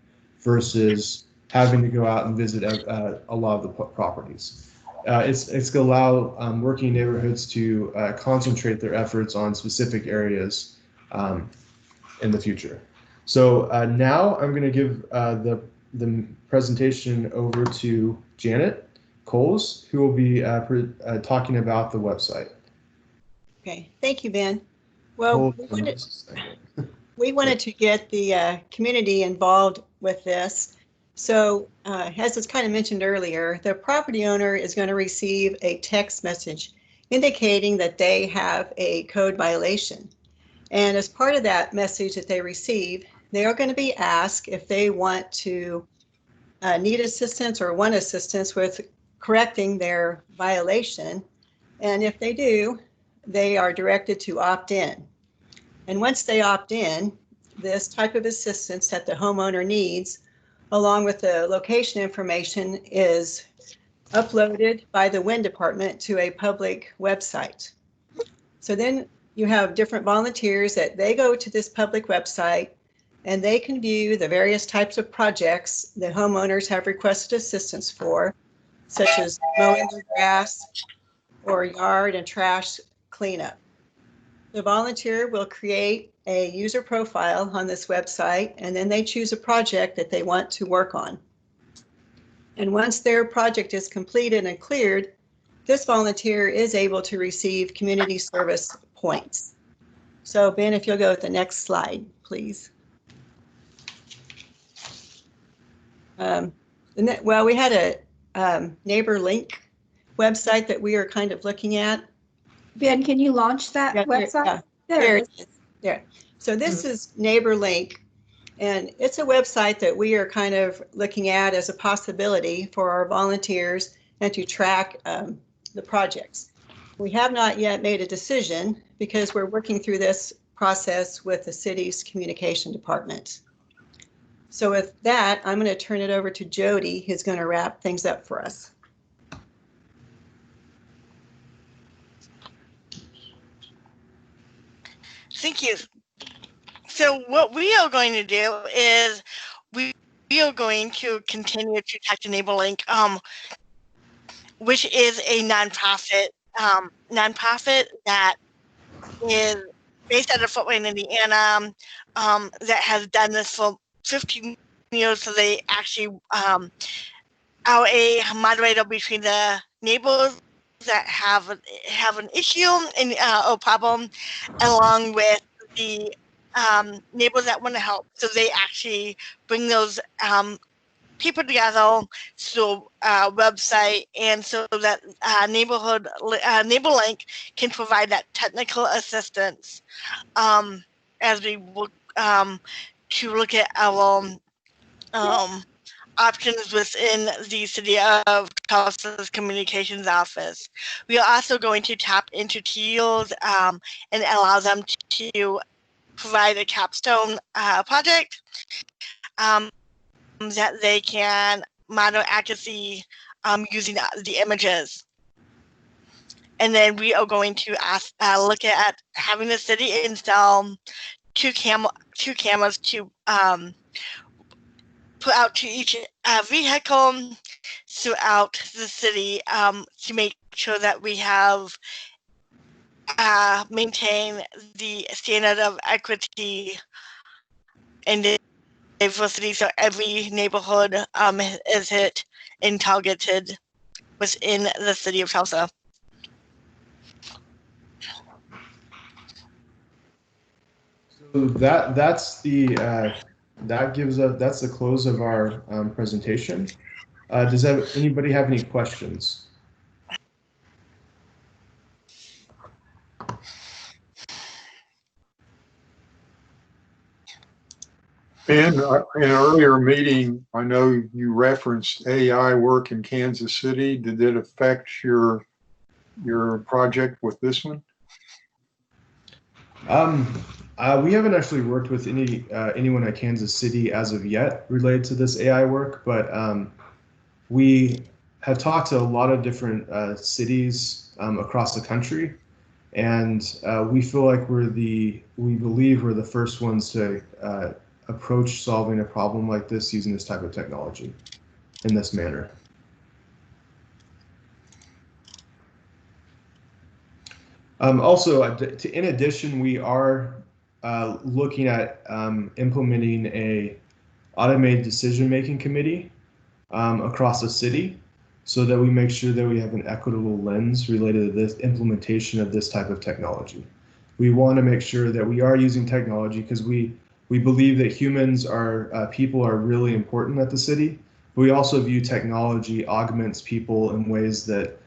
[SPEAKER 2] versus having to go out and visit a lot of the properties. It's going to allow working neighborhoods to concentrate their efforts on specific areas in the future. So now I'm going to give the presentation over to Janet Coles, who will be talking about the website.
[SPEAKER 9] Okay, thank you, Ben. Well, we wanted to get the community involved with this. So as it's kind of mentioned earlier, the property owner is going to receive a text message indicating that they have a code violation. And as part of that message that they receive, they are going to be asked if they want to need assistance or want assistance with correcting their violation. And if they do, they are directed to opt in. And once they opt in, this type of assistance that the homeowner needs, along with the location information, is uploaded by the WIN department to a public website. So then you have different volunteers that they go to this public website and they can view the various types of projects that homeowners have requested assistance for, such as mowing the grass or yard and trash cleanup. The volunteer will create a user profile on this website, and then they choose a project that they want to work on. And once their project is completed and cleared, this volunteer is able to receive community service points. So Ben, if you'll go to the next slide, please.
[SPEAKER 11] Well, we had a neighbor link website that we are kind of looking at.
[SPEAKER 9] Ben, can you launch that website?
[SPEAKER 11] Yeah,
[SPEAKER 9] There
[SPEAKER 11] there
[SPEAKER 9] it
[SPEAKER 11] it is. There. So this is Neighbor Link, and it's a website that we are kind of looking at as a possibility for our volunteers and to track the projects. We have not yet made a decision because we're working through this process with the city's communication department. So with that, I'm going to turn it over to Jody, who's going to wrap things up for us.
[SPEAKER 12] Thank you. So what we are going to do is we are going to continue to talk to Neighbor Link, which is a nonprofit that is based out of Fort Wayne, Indiana, that has done this for 15 years. So they actually are a moderator between the neighbors that have an issue and or problem, along with the neighbors that want to help. So they actually bring those people together through a website, and so that Neighbor Link can provide that technical assistance as we look to look at our options within the City of Tulsa's communications office. We are also going to tap into TEALS and allow them to provide a capstone project that they can monitor accuracy using the images. And then we are going to look at having the city install two cameras to put out to each vehicle throughout the city to make sure that we have maintain the standard of equity and diversity, so every neighborhood is hit and targeted within the City of Tulsa.
[SPEAKER 2] So that's the close of our presentation. Does anybody have any questions?
[SPEAKER 3] Ben, in an earlier meeting, I know you referenced AI work in Kansas City. Did it affect your project with this one?
[SPEAKER 2] We haven't actually worked with anyone at Kansas City as of yet related to this AI work, but we have talked to a lot of different cities across the country, and we feel like we believe we're the first ones to approach solving a problem like this using this type of technology in this manner. Also, in addition, we are looking at implementing a automated decision-making committee across the city so that we make sure that we have an equitable lens related to this implementation of this type of technology. We want to make sure that we are using technology because we believe that people are really important at the city. But we also view technology augments people in ways that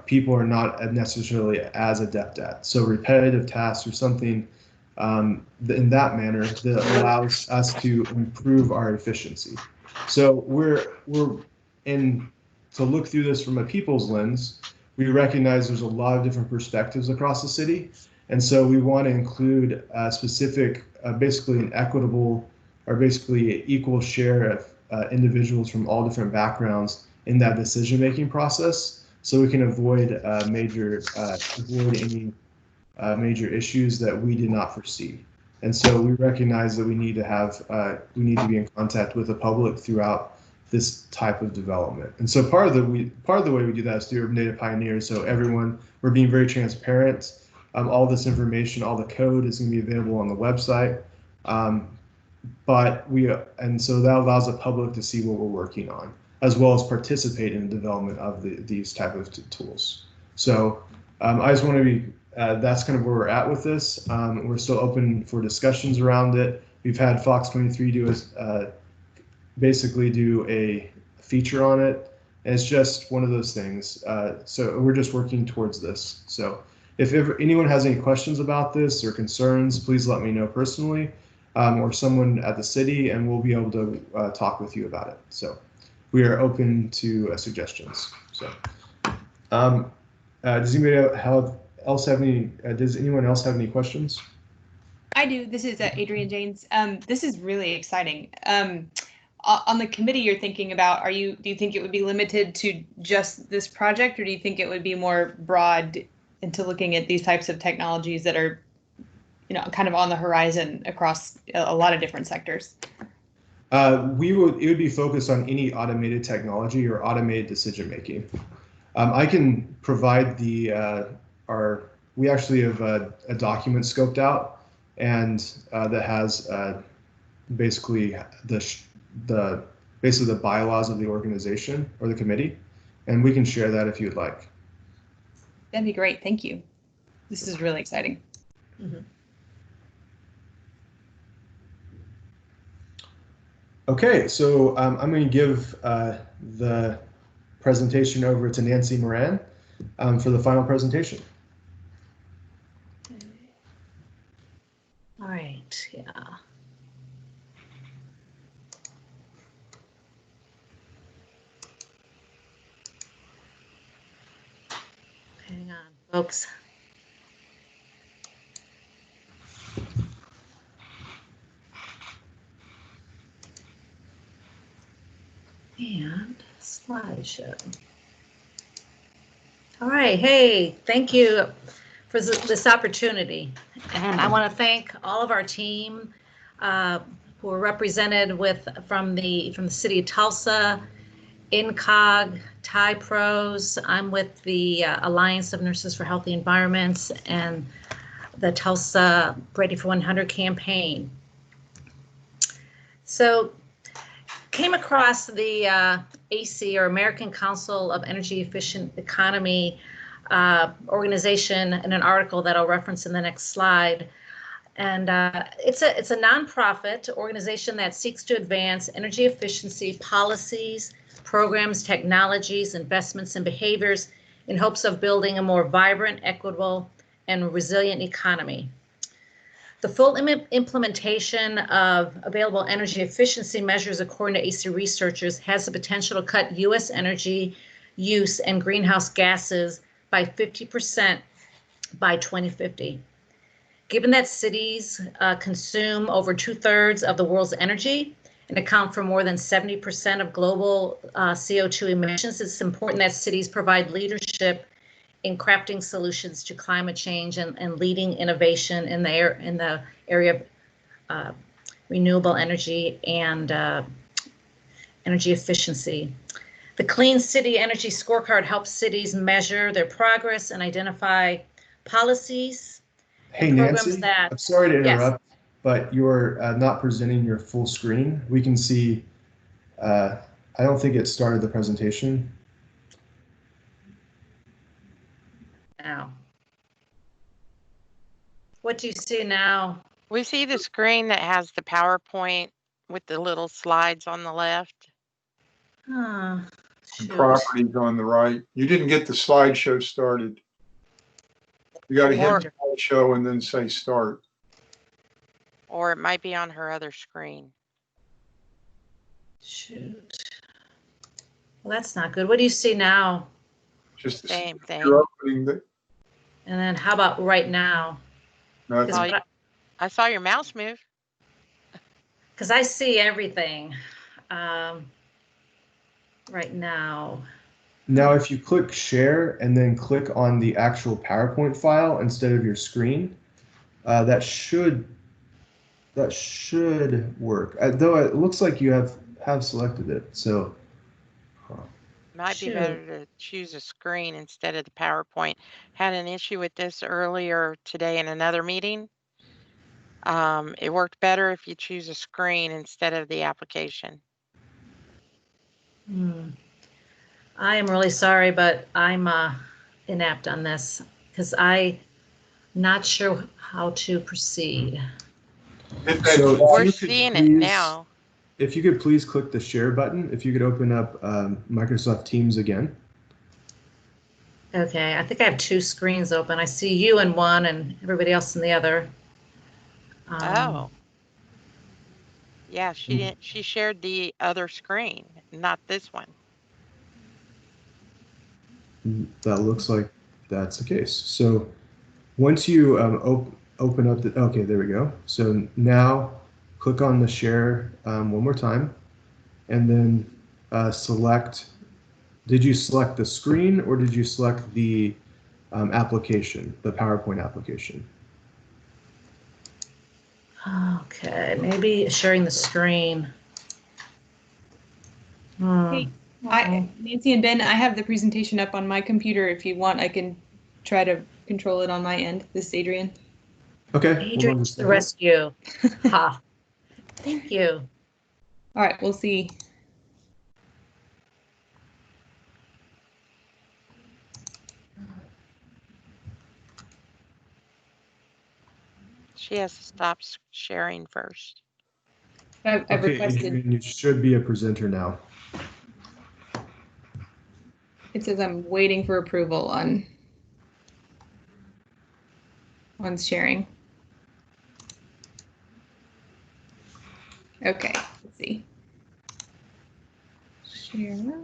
[SPEAKER 2] people are not necessarily as adept at. So repetitive tasks or something in that manner that allows us to improve our efficiency. So to look through this from a people's lens, we recognize there's a lot of different perspectives across the city. And so we want to include a specific, basically an equitable or basically equal share of individuals from all different backgrounds in that decision-making process, so we can avoid any major issues that we did not foresee. And so we recognize that we need to be in contact with the public throughout this type of development. And so part of the way we do that is through Native Pioneers. So we're being very transparent. All this information, all the code is going to be available on the website. And so that allows the public to see what we're working on, as well as participate in the development of these type of tools. So I just want to be, that's kind of where we're at with this. We're still open for discussions around it. We've had Fox 23 do basically do a feature on it. And it's just one of those things. So we're just working towards this. So if ever anyone has any questions about this or concerns, please let me know personally, or someone at the city, and we'll be able to talk with you about it. So we are open to suggestions. So does anybody else have any? Does anyone else have any questions?
[SPEAKER 4] I do. This is Adrian James. This is really exciting. On the committee you're thinking about, do you think it would be limited to just this project, or do you think it would be more broad into looking at these types of technologies that are, kind of on the horizon across a lot of different sectors?
[SPEAKER 2] It would be focused on any automated technology or automated decision making. I can provide we actually have a document scoped out, and that has basically the bylaws of the organization or the committee, and we can share that if you'd like.
[SPEAKER 4] That'd be great. Thank you. This is really exciting.
[SPEAKER 1] Mm-hmm.
[SPEAKER 2] Okay, so I'm going to give the presentation over to Nancy Moran for the final presentation.
[SPEAKER 1] All right, yeah. Hang on, folks. And slideshow. All right, hey, thank you for this opportunity. And I want to thank all of our team who are represented from the city of Tulsa, INCOG, Thai Pros. I'm with the Alliance of Nurses for Healthy Environments and the Tulsa Ready for 100 campaign. So came across the AC, or American Council of Energy Efficient Economy organization in an article that I'll reference in the next slide. And it's a nonprofit organization that seeks to advance energy efficiency policies, programs, technologies, investments, and behaviors in hopes of building a more vibrant, equitable, and resilient economy. The full implementation of available energy efficiency measures, according to AC researchers, has the potential to cut U.S. energy use and greenhouse gases by 50% by 2050. Given that cities consume over 2/3 of the world's energy and account for more than 70% of global CO2 emissions, it's important that cities provide leadership in crafting solutions to climate change and leading innovation in the area of renewable energy and energy efficiency. The Clean City Energy Scorecard helps cities measure their progress and identify policies
[SPEAKER 2] Hey,
[SPEAKER 1] and programs
[SPEAKER 2] Nancy,
[SPEAKER 1] that.
[SPEAKER 2] I'm sorry to interrupt,
[SPEAKER 1] Yes.
[SPEAKER 2] but you're not presenting your full screen. We can see, I don't think it started the presentation.
[SPEAKER 1] Now, what do you see now?
[SPEAKER 8] We see the screen that has the PowerPoint with the little slides on the left.
[SPEAKER 2] Ah,
[SPEAKER 3] And properties on the right. You didn't get the slideshow started. You got to hit the slideshow and then say start.
[SPEAKER 8] Or it might be on her other screen.
[SPEAKER 1] Shoot. Well, that's not good. What do you see now?
[SPEAKER 3] Just the
[SPEAKER 8] same thing.
[SPEAKER 3] You're opening the.
[SPEAKER 1] And then how about right now?
[SPEAKER 3] No,
[SPEAKER 8] I saw your mouse move.
[SPEAKER 1] Because I see everything right now.
[SPEAKER 2] Now, if you click share and then click on the actual PowerPoint file instead of your screen, that should work. Though it looks like you have selected it. So
[SPEAKER 8] Might be better to choose a screen instead of the PowerPoint. Had an issue with this earlier today in another meeting. It worked better if you choose a screen instead of the application.
[SPEAKER 1] I am really sorry, but I'm inept on this because I'm not sure how to proceed.
[SPEAKER 8] So we're seeing it now.
[SPEAKER 2] if you could please click the share button, if you could open up Microsoft Teams again.
[SPEAKER 1] Okay, I think I have two screens open. I see you in one and everybody else in the other.
[SPEAKER 8] Oh. Yeah, she didn't. She shared the other screen, not this one.
[SPEAKER 2] That looks like that's the case. So once you open up the, okay, there we go. So now click on the share one more time, and then select, did you select the screen or did you select the application, the PowerPoint application?
[SPEAKER 1] Okay, maybe sharing the screen.
[SPEAKER 4] Hey, Nancy and Ben, I have the presentation up on my computer. If you want, I can try to control it on my end. This is Adrian.
[SPEAKER 2] Okay.
[SPEAKER 1] Adrian to the rescue. Ha. Thank you.
[SPEAKER 4] All right, we'll see.
[SPEAKER 8] She has to stop sharing first.
[SPEAKER 4] I've
[SPEAKER 2] Okay,
[SPEAKER 4] requested.
[SPEAKER 2] Adrian, you should be a presenter now.
[SPEAKER 4] It says I'm waiting for approval on sharing. Okay, let's see. Share.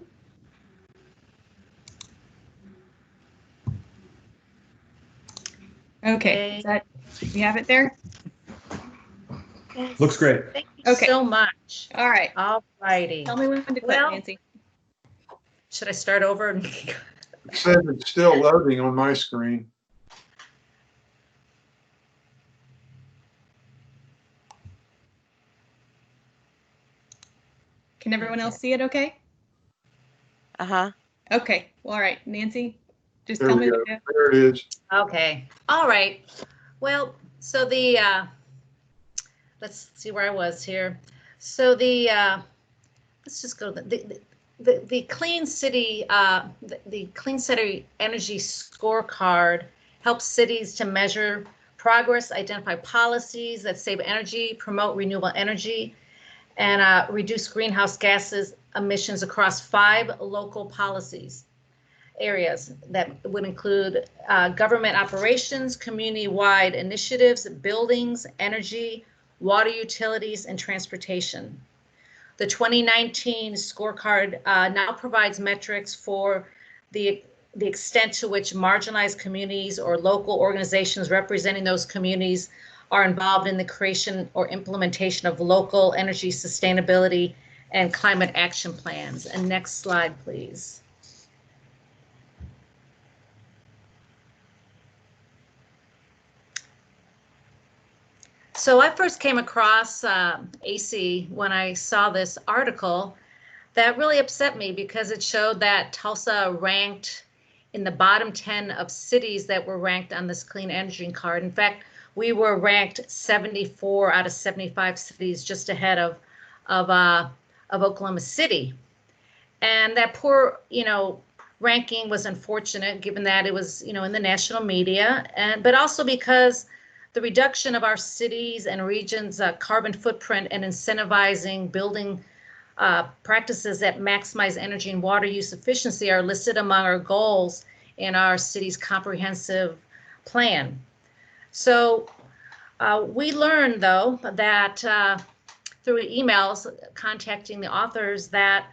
[SPEAKER 4] Okay, is that, we have it there?
[SPEAKER 1] Yes.
[SPEAKER 2] Looks great.
[SPEAKER 1] Thank you
[SPEAKER 4] Okay.
[SPEAKER 1] so much.
[SPEAKER 4] All right.
[SPEAKER 1] All righty.
[SPEAKER 4] Tell me when to click,
[SPEAKER 1] Well,
[SPEAKER 4] Nancy.
[SPEAKER 1] should I start over?
[SPEAKER 3] It says it's still loading on my screen.
[SPEAKER 4] Can everyone else see it okay?
[SPEAKER 8] Uh-huh.
[SPEAKER 4] Okay, well, all right, Nancy, just
[SPEAKER 3] There
[SPEAKER 4] tell
[SPEAKER 3] we
[SPEAKER 4] me
[SPEAKER 3] go.
[SPEAKER 4] when to.
[SPEAKER 3] There it is.
[SPEAKER 1] Okay. All right. Well, so the let's see where I was here. So the let's just go to the Clean City the Clean City Energy Scorecard helps cities to measure progress, identify policies that save energy, promote renewable energy, and reduce greenhouse gases emissions across 5 local policies areas that would include government operations, community-wide initiatives, buildings, energy, water utilities, and transportation. The 2019 scorecard now provides metrics for the extent to which marginalized communities or local organizations representing those communities are involved in the creation or implementation of local energy sustainability and climate action plans. And next slide, please. So I first came across AC when I saw this article that really upset me because it showed that Tulsa ranked in the bottom 10 of cities that were ranked on this clean energy card. In fact, we were ranked 74 out of 75 cities, just ahead of Oklahoma City. And that poor, ranking was unfortunate, given that it was, in the national media, but also because the reduction of our cities and regions' carbon footprint and incentivizing building practices that maximize energy and water use efficiency are listed among our goals in our city's comprehensive plan. So we learned, though, that through emails contacting the authors that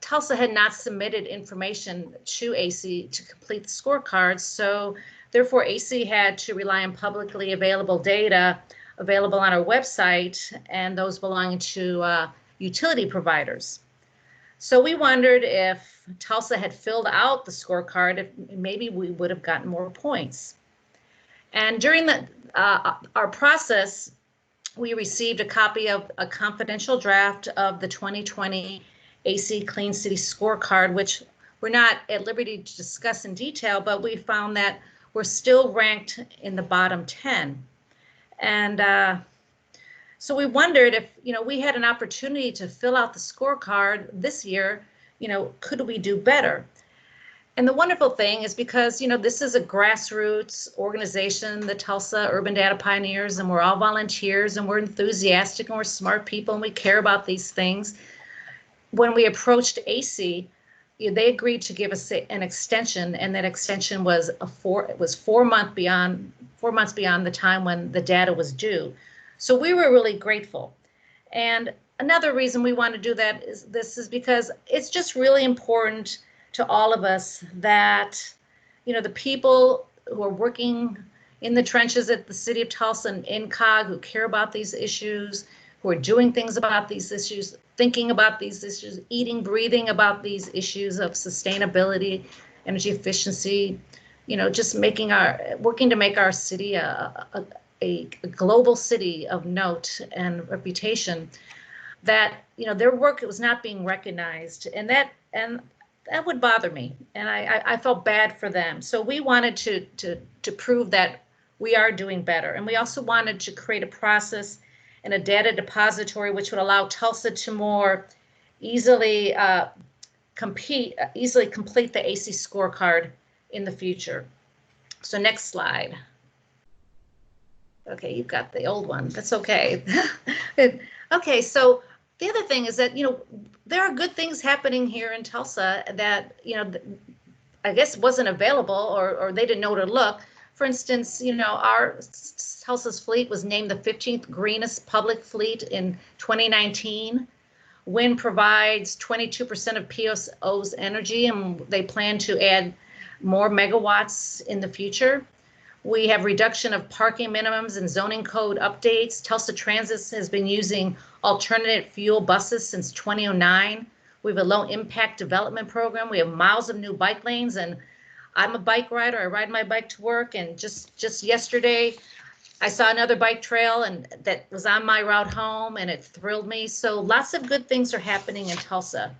[SPEAKER 1] Tulsa had not submitted information to AC to complete the scorecards. So therefore, AC had to rely on publicly available data available on our website and those belonging to utility providers. So we wondered if Tulsa had filled out the scorecard, if maybe we would have gotten more points. And during our process, we received a copy of a confidential draft of the 2020 AC Clean City Scorecard, which we're not at liberty to discuss in detail, but we found that we're still ranked in the bottom 10. And so we wondered if, we had an opportunity to fill out the scorecard this year, could we do better? And the wonderful thing is because, this is a grassroots organization, the Tulsa Urban Data Pioneers, and we're all volunteers and we're enthusiastic and we're smart people and we care about these things. When we approached AC, they agreed to give us an extension, and that extension was 4 months beyond the time when the data was due. So we were really grateful. And another reason we want to do that is because it's just really important to all of us that, the people who are working in the trenches at the city of Tulsa and INCOG, who care about these issues, who are doing things about these issues, thinking about these issues, eating, breathing about these issues of sustainability, energy efficiency, just working to make our city a global city of note and reputation, that, their work was not being recognized. And that would bother me. And I felt bad for them. So we wanted to prove that we are doing better. And we also wanted to create a process and a data depository which would allow Tulsa to more easily complete the AC scorecard in the future. So next slide. Okay, you've got the old one. That's okay. Okay, so the other thing is that, there are good things happening here in Tulsa that, I guess wasn't available or they didn't know where to look. For instance, our Tulsa's fleet was named the 15th greenest public fleet in 2019. Wind provides 22% of PSO's energy, and they plan to add more megawatts in the future. We have reduction of parking minimums and zoning code updates. Tulsa Transit has been using alternative fuel buses since 2009. We have a low impact development program. We have miles of new bike lanes, and I'm a bike rider. I ride my bike to work, and just yesterday I saw another bike trail and that was on my route home, and it thrilled me. So lots of good things are happening in Tulsa.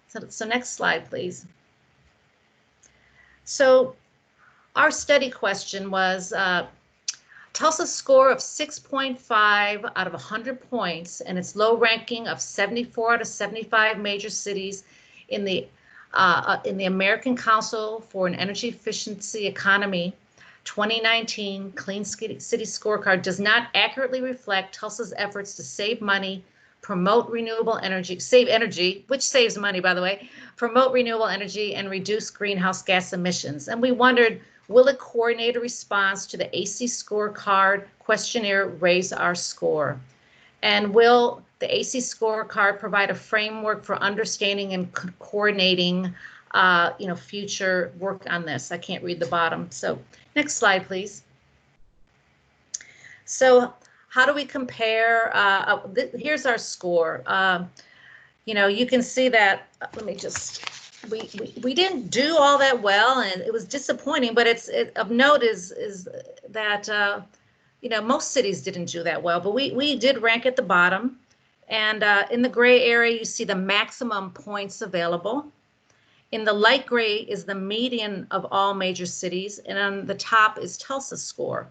[SPEAKER 1] So next slide, please. So our study question was Tulsa's score of 6.5 out of 100 points and its low ranking of 74 out of 75 major cities in the American Council for an Energy Efficiency Economy 2019 Clean City Scorecard does not accurately reflect Tulsa's efforts to save money, promote renewable energy, save energy, which saves money, by the way, promote renewable energy and reduce greenhouse gas emissions. And we wondered, will a coordinated response to the AC scorecard questionnaire raise our score? And will the AC scorecard provide a framework for understanding and coordinating future work on this? I can't read the bottom. So next slide, please. So how do we compare? Here's our score. You can see that, let me just, we didn't do all that well, and it was disappointing, but of note is that, most cities didn't do that well, but we did rank at the bottom. And in the gray area, you see the maximum points available. In the light gray is the median of all major cities, and on the top is Tulsa's score.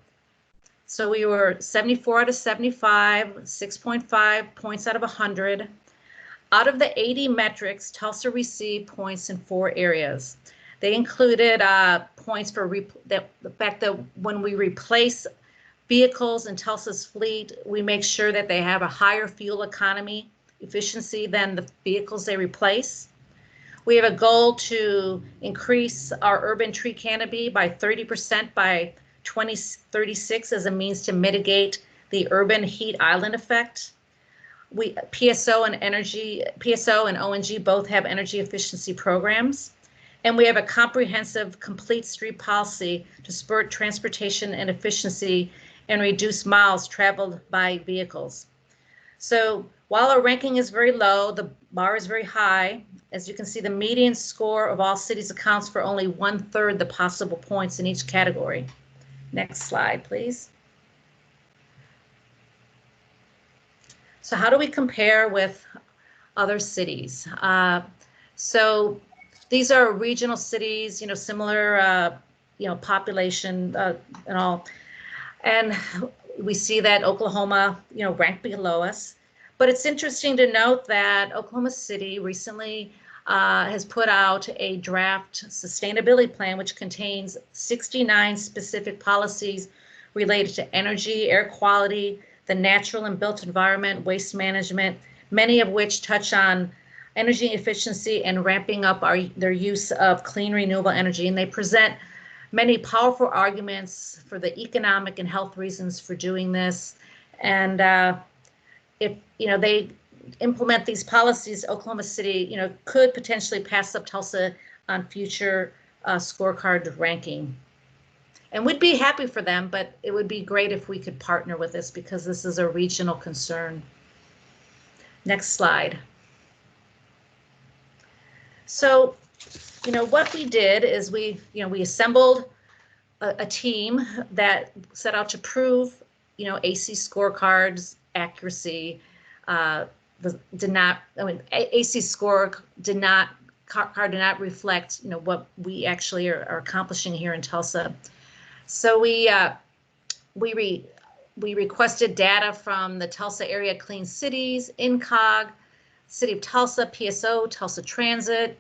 [SPEAKER 1] So we were 74 out of 75, 6.5 points out of 100. Out of the 80 metrics, Tulsa received points in 4 areas. They included points for the fact that when we replace vehicles in Tulsa's fleet, we make sure that they have a higher fuel economy efficiency than the vehicles they replace. We have a goal to increase our urban tree canopy by 30% by 2036 as a means to mitigate the urban heat island effect. PSO and ONG both have energy efficiency programs. And we have a comprehensive, complete street policy to spur transportation and efficiency and reduce miles traveled by vehicles. So while our ranking is very low, the bar is very high. As you can see, the median score of all cities accounts for only 1/3 the possible points in each category. Next slide, please. So how do we compare with other cities? So these are regional cities, similar, population and all. And we see that Oklahoma, ranked below us. But it's interesting to note that Oklahoma City recently has put out a draft sustainability plan, which contains 69 specific policies related to energy, air quality, the natural and built environment, waste management, many of which touch on energy efficiency and ramping up their use of clean renewable energy. And they present many powerful arguments for the economic and health reasons for doing this. And if they implement these policies, Oklahoma City could potentially pass up Tulsa on future scorecard ranking. And we'd be happy for them, but it would be great if we could partner with this because this is a regional concern. Next slide. So, what we did is we assembled a team that set out to prove, AC scorecards accuracy. AC card did not reflect, what we actually are accomplishing here in Tulsa. So we requested data from the Tulsa Area Clean Cities, INCOG, City of Tulsa, PSO, Tulsa Transit.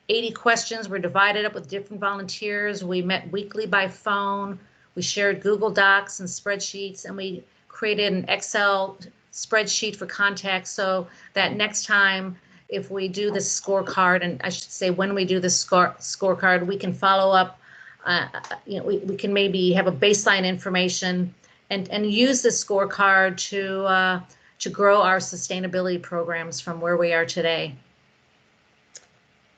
[SPEAKER 1] 80 questions were divided up with different volunteers. We met weekly by phone. We shared Google Docs and spreadsheets, and we created an Excel spreadsheet for contact so that next time if we do this scorecard, and I should say when we do this scorecard, we can follow up, we can maybe have a baseline information and use this scorecard to grow our sustainability programs from where we are today.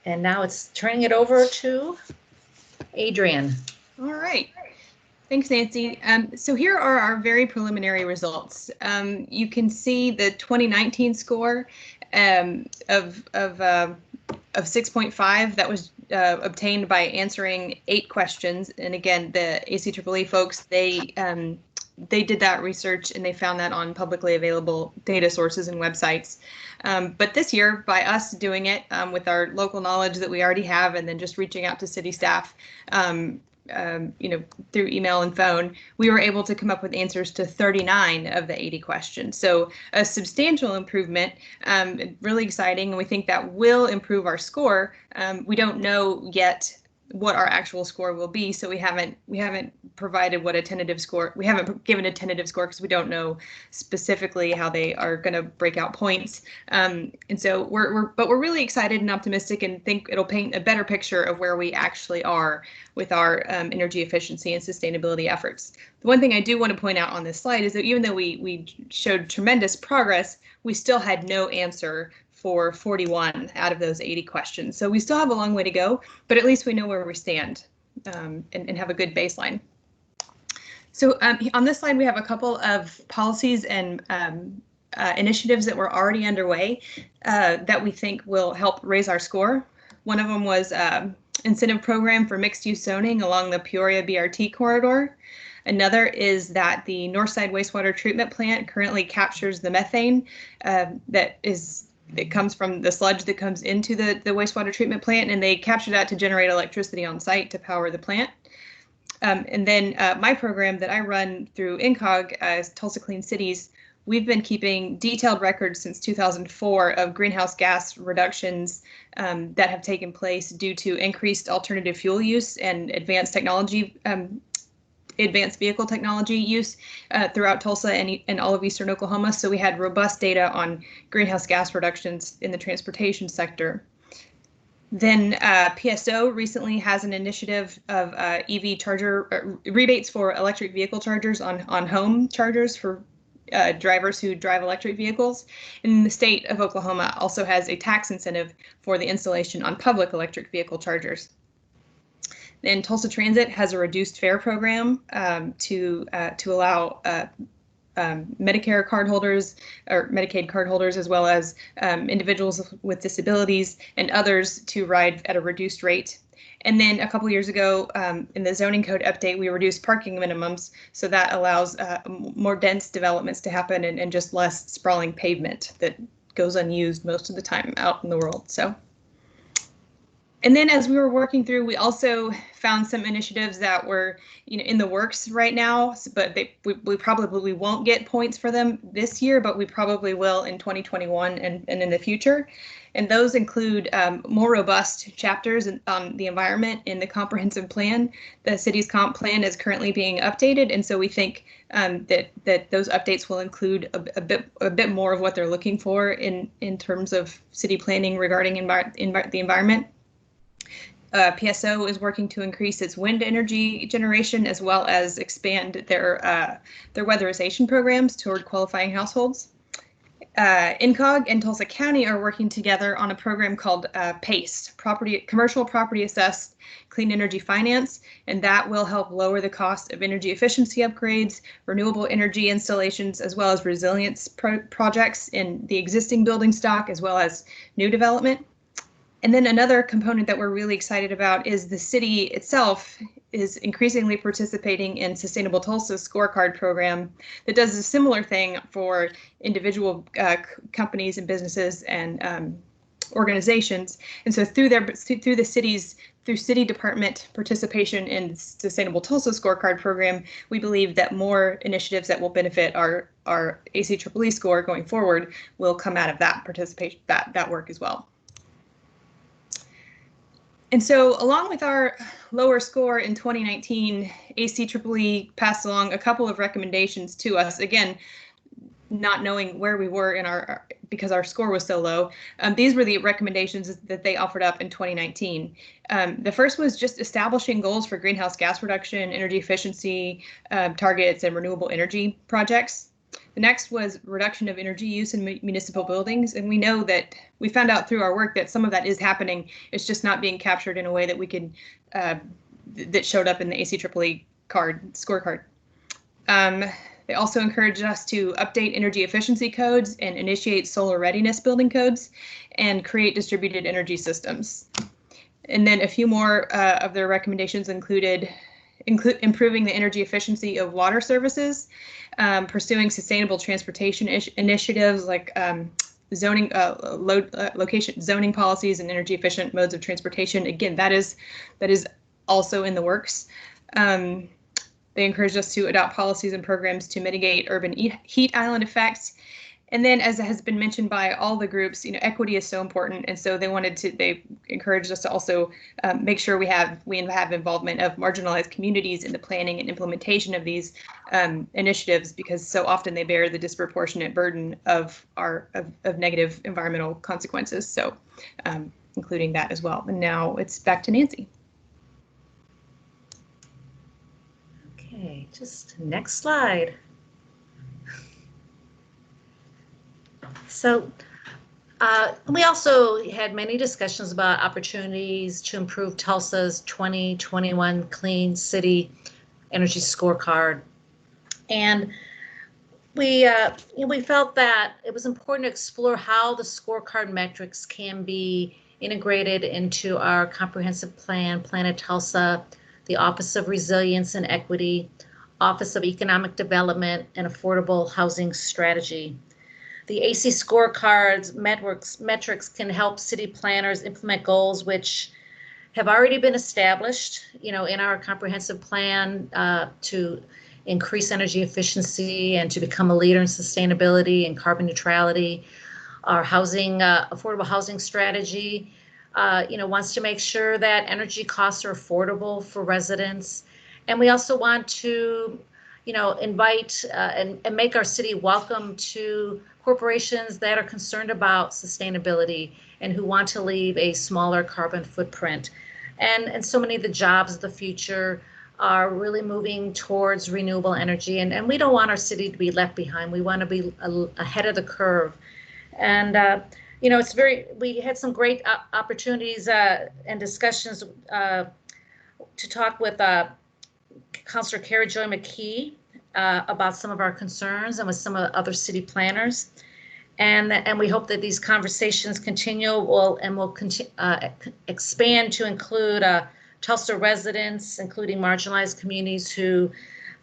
[SPEAKER 1] And now it's turning it over to Adrian.
[SPEAKER 4] All right. Thanks, Nancy. So here are our very preliminary results. You can see the 2019 score of 6.5 that was obtained by answering 8 questions. And again, the ACEEE folks, they did that research and they found that on publicly available data sources and websites. But this year, by us doing it with our local knowledge that we already have, and then just reaching out to city staff, through email and phone, we were able to come up with answers to 39 of the 80 questions. So a substantial improvement, really exciting, and we think that will improve our score. We don't know yet what our actual score will be, so we haven't provided what a tentative score. We haven't given a tentative score because we don't know specifically how they are going to break out points. And so we're really excited and optimistic, and think it'll paint a better picture of where we actually are with our energy efficiency and sustainability efforts. The one thing I do want to point out on this slide is that even though we showed tremendous progress, we still had no answer for 41 out of those 80 questions. So we still have a long way to go, but at least we know where we stand and have a good baseline. So on this slide, we have a couple of policies and initiatives that were already underway that we think will help raise our score. One of them was incentive program for mixed use zoning along the Peoria BRT corridor. Another is that the Northside wastewater treatment plant currently captures the methane that comes from the sludge that comes into the wastewater treatment plant, and they capture that to generate electricity on site to power the plant. And then my program that I run through INCOG as Tulsa Clean Cities, we've been keeping detailed records since 2004 of greenhouse gas reductions that have taken place due to increased alternative fuel use and advanced vehicle technology use throughout Tulsa and all of eastern Oklahoma. So we had robust data on greenhouse gas reductions in the transportation sector. Then PSO recently has an initiative of EV charger rebates for electric vehicle chargers on home chargers for drivers who drive electric vehicles. And the state of Oklahoma also has a tax incentive for the installation on public electric vehicle chargers. And Tulsa Transit has a reduced fare program to allow Medicare cardholders or Medicaid cardholders, as well as individuals with disabilities and others, to ride at a reduced rate. And then a couple years ago, in the zoning code update, we reduced parking minimums, so that allows more dense developments to happen and just less sprawling pavement that goes unused most of the time out in the world. So And then as we were working through, we also found some initiatives that were, in the works right now, but we probably won't get points for them this year, but we probably will in 2021 and in the future. And those include more robust chapters on the environment in the comprehensive plan. The city's comp plan is currently being updated, and so we think that those updates will include a bit more of what they're looking for in terms of city planning regarding the environment. PSO is working to increase its wind energy generation as well as expand their weatherization programs toward qualifying households. INCOG and Tulsa County are working together on a program called PACE, Commercial Property Assessed Clean Energy Finance, and that will help lower the cost of energy efficiency upgrades, renewable energy installations, as well as resilience projects in the existing building stock, as well as new development. And then another component that we're really excited about is the city itself is increasingly participating in Sustainable Tulsa scorecard program that does a similar thing for individual companies and businesses and organizations. And so through city department participation in Sustainable Tulsa scorecard program, we believe that more initiatives that will benefit our ACEEE score going forward will come out of that participation, that work as well. And so along with our lower score in 2019, ACEEE passed along a couple of recommendations to us, again, not knowing where we were because our score was so low. These were the recommendations that they offered up in 2019. The first was just establishing goals for greenhouse gas reduction, energy efficiency targets, and renewable energy projects. The next was reduction of energy use in municipal buildings, and we found out through our work that some of that is happening. It's just not being captured in a way that we could that showed up in the ACEEE scorecard. They also encouraged us to update energy efficiency codes and initiate solar readiness building codes and create distributed energy systems. And then a few more of their recommendations included improving the energy efficiency of water services, pursuing sustainable transportation initiatives like zoning, location zoning policies and energy efficient modes of transportation. Again, that is also in the works. They encouraged us to adopt policies and programs to mitigate urban heat island effects. And then, as has been mentioned by all the groups, equity is so important, and so they encouraged us to also make sure we have involvement of marginalized communities in the planning and implementation of these initiatives, because so often they bear the disproportionate burden of negative environmental consequences. So, including that as well. And now it's back to Nancy.
[SPEAKER 1] Okay, just next slide. So we also had many discussions about opportunities to improve Tulsa's 2021 Clean City Energy Scorecard. And we felt that it was important to explore how the scorecard metrics can be integrated into our comprehensive plan, Planet Tulsa, the Office of Resilience and Equity, Office of Economic Development, and Affordable Housing Strategy. The AC scorecards metrics can help city planners implement goals which have already been established, in our comprehensive plan to increase energy efficiency and to become a leader in sustainability and carbon neutrality. Our affordable housing strategy, wants to make sure that energy costs are affordable for residents. And we also want to, invite and make our city welcome to corporations that are concerned about sustainability and who want to leave a smaller carbon footprint. And so many of the jobs of the future are really moving towards renewable energy. And we don't want our city to be left behind. We want to be ahead of the curve. And, we had some great opportunities and discussions to talk with Councilor Carrie Joy McKee about some of our concerns and with some of the other city planners. And we hope that these conversations continue will expand to include Tulsa residents, including marginalized communities who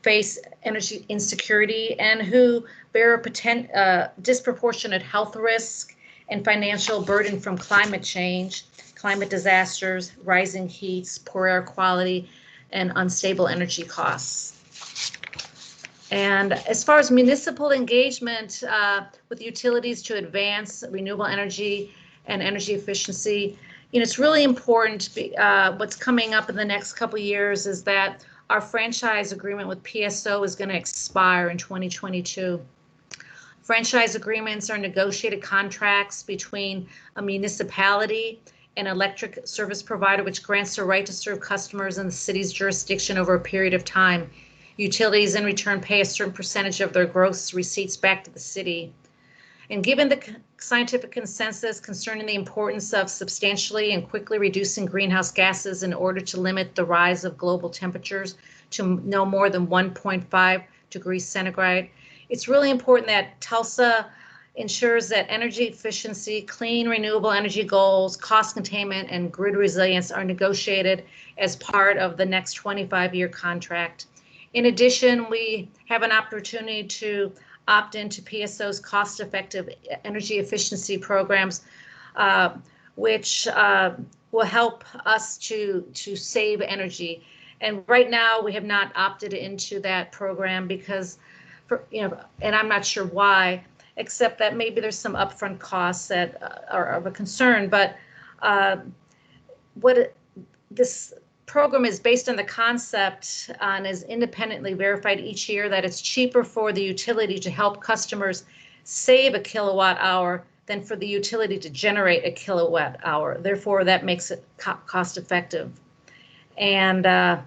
[SPEAKER 1] face energy insecurity and who bear a disproportionate health risk and financial burden from climate change, climate disasters, rising heats, poor air quality, and unstable energy costs. And as far as municipal engagement with utilities to advance renewable energy and energy efficiency, it's really important. What's coming up in the next couple of years is that our franchise agreement with PSO is going to expire in 2022. Franchise agreements are negotiated contracts between a municipality and electric service provider, which grants the right to serve customers in the city's jurisdiction over a period of time. Utilities in return pay a certain percentage of their gross receipts back to the city. And given the scientific consensus concerning the importance of substantially and quickly reducing greenhouse gases in order to limit the rise of global temperatures to no more than 1.5 degrees centigrade, it's really important that Tulsa ensures that energy efficiency, clean renewable energy goals, cost containment, and grid resilience are negotiated as part of the next 25-year contract. In addition, we have an opportunity to opt into PSO's cost-effective energy efficiency programs, which will help us to save energy. And right now, we have not opted into that program because, and I'm not sure why, except that maybe there's some upfront costs that are of a concern. But this program is based on the concept and is independently verified each year that it's cheaper for the utility to help customers save a kilowatt hour than for the utility to generate a kilowatt hour. Therefore, that makes it cost effective. And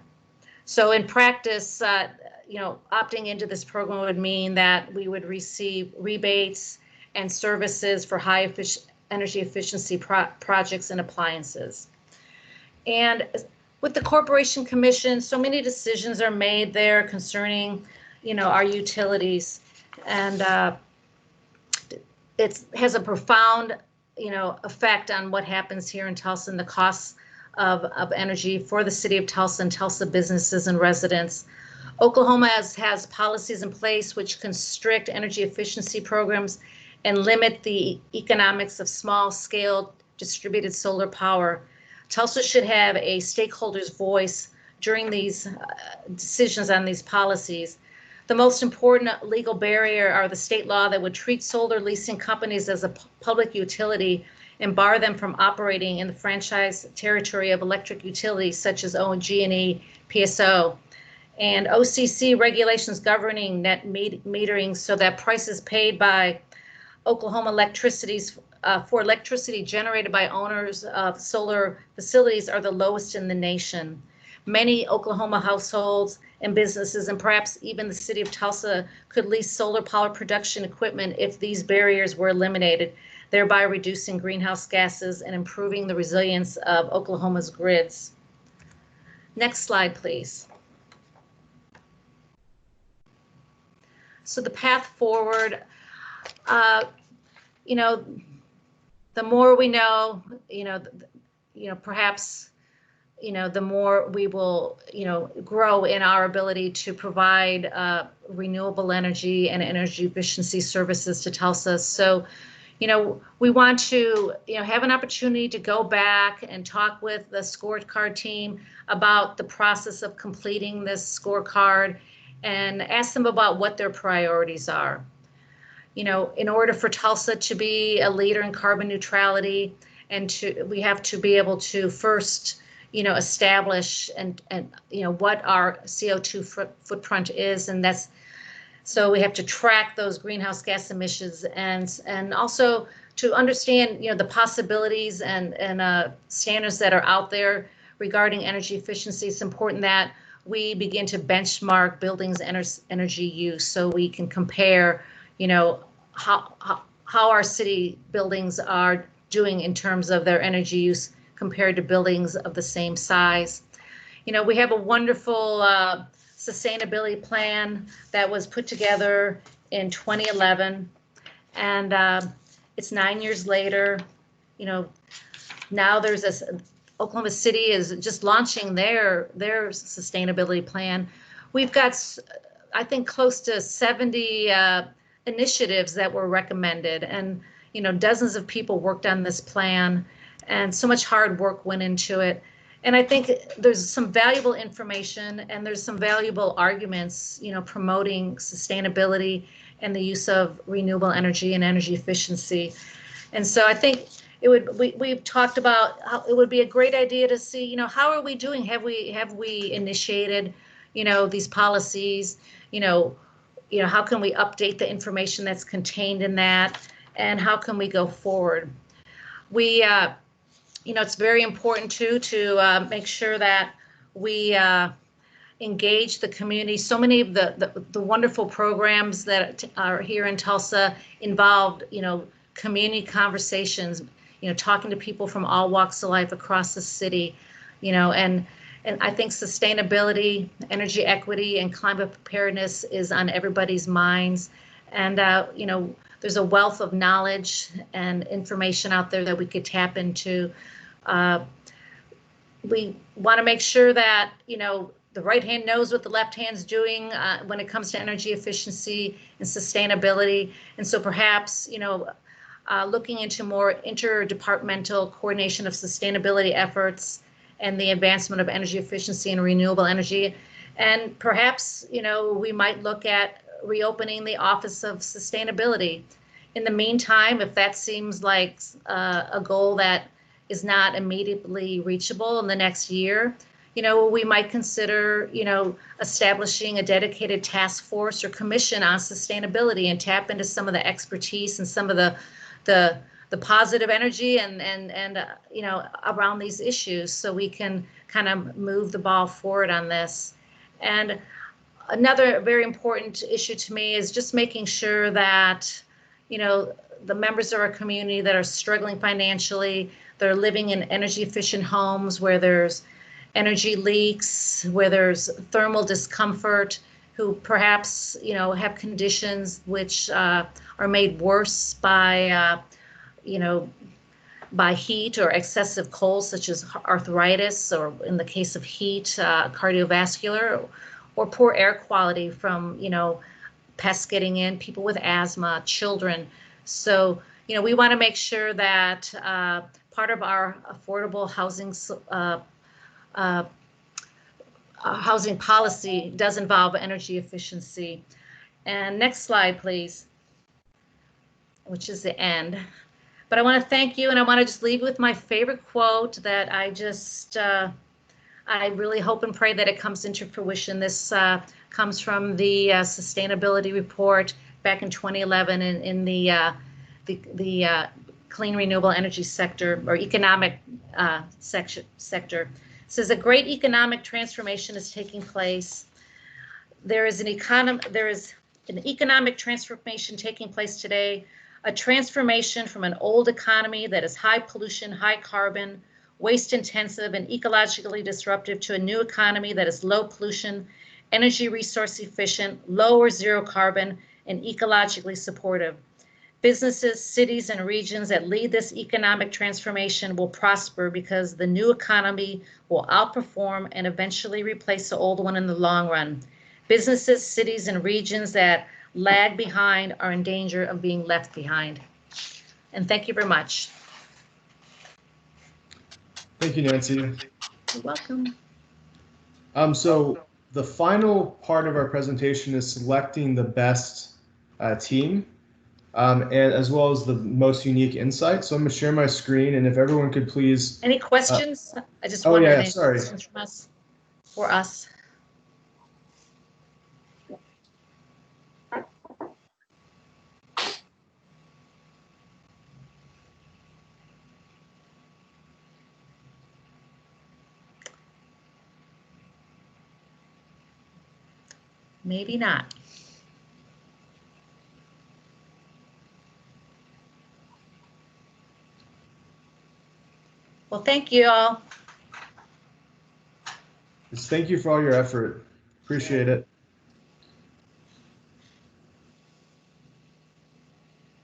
[SPEAKER 1] so in practice, opting into this program would mean that we would receive rebates and services for high energy efficiency projects and appliances. And with the Corporation Commission, so many decisions are made there concerning, our utilities, and it has a profound, effect on what happens here in Tulsa and the costs of energy for the city of Tulsa and Tulsa businesses and residents. Oklahoma has policies in place which constrict energy efficiency programs and limit the economics of small-scale distributed solar power. Tulsa should have a stakeholder's voice during these decisions on these policies. The most important legal barrier are the state law that would treat solar leasing companies as a public utility and bar them from operating in the franchise territory of electric utilities such as OG&E, PSO, and OCC regulations governing net metering so that prices paid by Oklahoma electricities for electricity generated by owners of solar facilities are the lowest in the nation. Many Oklahoma households and businesses, and perhaps even the city of Tulsa, could lease solar power production equipment if these barriers were eliminated, thereby reducing greenhouse gases and improving the resilience of Oklahoma's grids. Next slide, please. So the path forward, the more we know, perhaps, the more we will, grow in our ability to provide renewable energy and energy efficiency services to Tulsa. So, we want to, have an opportunity to go back and talk with the scorecard team about the process of completing this scorecard and ask them about what their priorities are. In order for Tulsa to be a leader in carbon neutrality, we have to be able to first, establish and what our CO2 footprint is, and so we have to track those greenhouse gas emissions and also to understand, the possibilities and standards that are out there regarding energy efficiency. It's important that we begin to benchmark buildings' energy use so we can compare how our city buildings are doing in terms of their energy use compared to buildings of the same size. We have a wonderful sustainability plan that was put together in 2011, and it's 9 years later. Now there's Oklahoma City is just launching their sustainability plan. We've got, I think, close to 70 initiatives that were recommended, and dozens of people worked on this plan, and so much hard work went into it. And I think there's some valuable information and there's some valuable arguments, promoting sustainability and the use of renewable energy and energy efficiency. And so I think we've talked about how it would be a great idea to see, how are we doing? Have we initiated, these policies? How can we update the information that's contained in that? And how can we go forward? It's very important too to make sure that we engage the community. So many of the wonderful programs that are here in Tulsa involved, community conversations, talking to people from all walks of life across the city, and I think sustainability, energy equity, and climate preparedness is on everybody's minds. And, there's a wealth of knowledge and information out there that we could tap into. We want to make sure that, the right hand knows what the left hand's doing when it comes to energy efficiency and sustainability. And so perhaps, looking into more interdepartmental coordination of sustainability efforts and the advancement of energy efficiency and renewable energy. And perhaps, we might look at reopening the Office of Sustainability. In the meantime, if that seems like a goal that is not immediately reachable in the next year, we might consider, establishing a dedicated task force or commission on sustainability and tap into some of the expertise and some of the positive energy and around these issues, so we can kind of move the ball forward on this. And another very important issue to me is just making sure that, the members of our community that are struggling financially, they're living in energy efficient homes where there's energy leaks, where there's thermal discomfort, who perhaps, have conditions which are made worse by, by heat or excessive cold, such as arthritis, or in the case of heat, cardiovascular, or poor air quality from, pests getting in, people with asthma, children. So, we want to make sure that part of our affordable housing policy does involve energy efficiency. And next slide, please, which is the end. But I want to thank you, and I want to just leave you with my favorite quote that I just, I really hope and pray that it comes into fruition. This comes from the sustainability report back in 2011 in the clean renewable energy sector or economic sector. It says a great economic transformation is taking place. There is an economic transformation taking place today, a transformation from an old economy that is high pollution, high carbon, waste intensive, and ecologically disruptive to a new economy that is low pollution, energy resource efficient, low or zero carbon, and ecologically supportive. Businesses, cities, and regions that lead this economic transformation will prosper because the new economy will outperform and eventually replace the old one in the long run. Businesses, cities, and regions that lag behind are in danger of being left behind. And thank you very much.
[SPEAKER 2] Thank you, Nancy.
[SPEAKER 1] You're welcome.
[SPEAKER 2] So the final part of our presentation is selecting the best team, and as well as the most unique insight. So I'm going to share my screen, and if everyone could please.
[SPEAKER 1] Any questions? I just
[SPEAKER 2] wondered
[SPEAKER 1] any
[SPEAKER 2] sorry.
[SPEAKER 1] questions from us or us. Maybe not. Well, thank you all.
[SPEAKER 2] Thank you for all your effort. Appreciate it.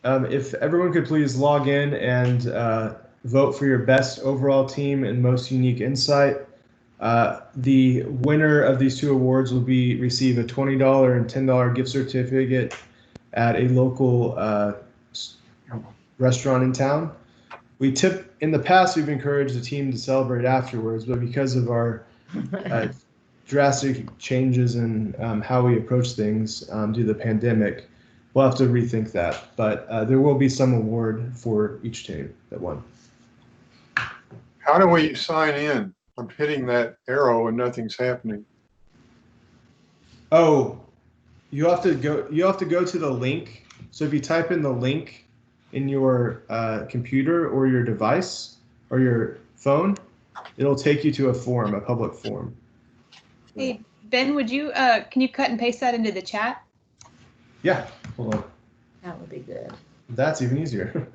[SPEAKER 2] If everyone could please log in and vote for your best overall team and most unique insight. The winner of these two awards will receive a $20 and $10 gift certificate at a local restaurant in town. in the past, we've encouraged the team to celebrate afterwards, but because of our drastic changes in how we approach things due to the pandemic, we'll have to rethink that. But there will be some award for each team that won.
[SPEAKER 3] How do we sign in? I'm hitting that arrow and nothing's happening.
[SPEAKER 2] Oh, you have to go to the link. So if you type in the link in your computer or your device or your phone, it'll take you to a form, a public form.
[SPEAKER 4] Hey, Ben, would you, can you cut and paste that into the chat?
[SPEAKER 2] Yeah, hold on.
[SPEAKER 1] That would be good.
[SPEAKER 2] That's even easier.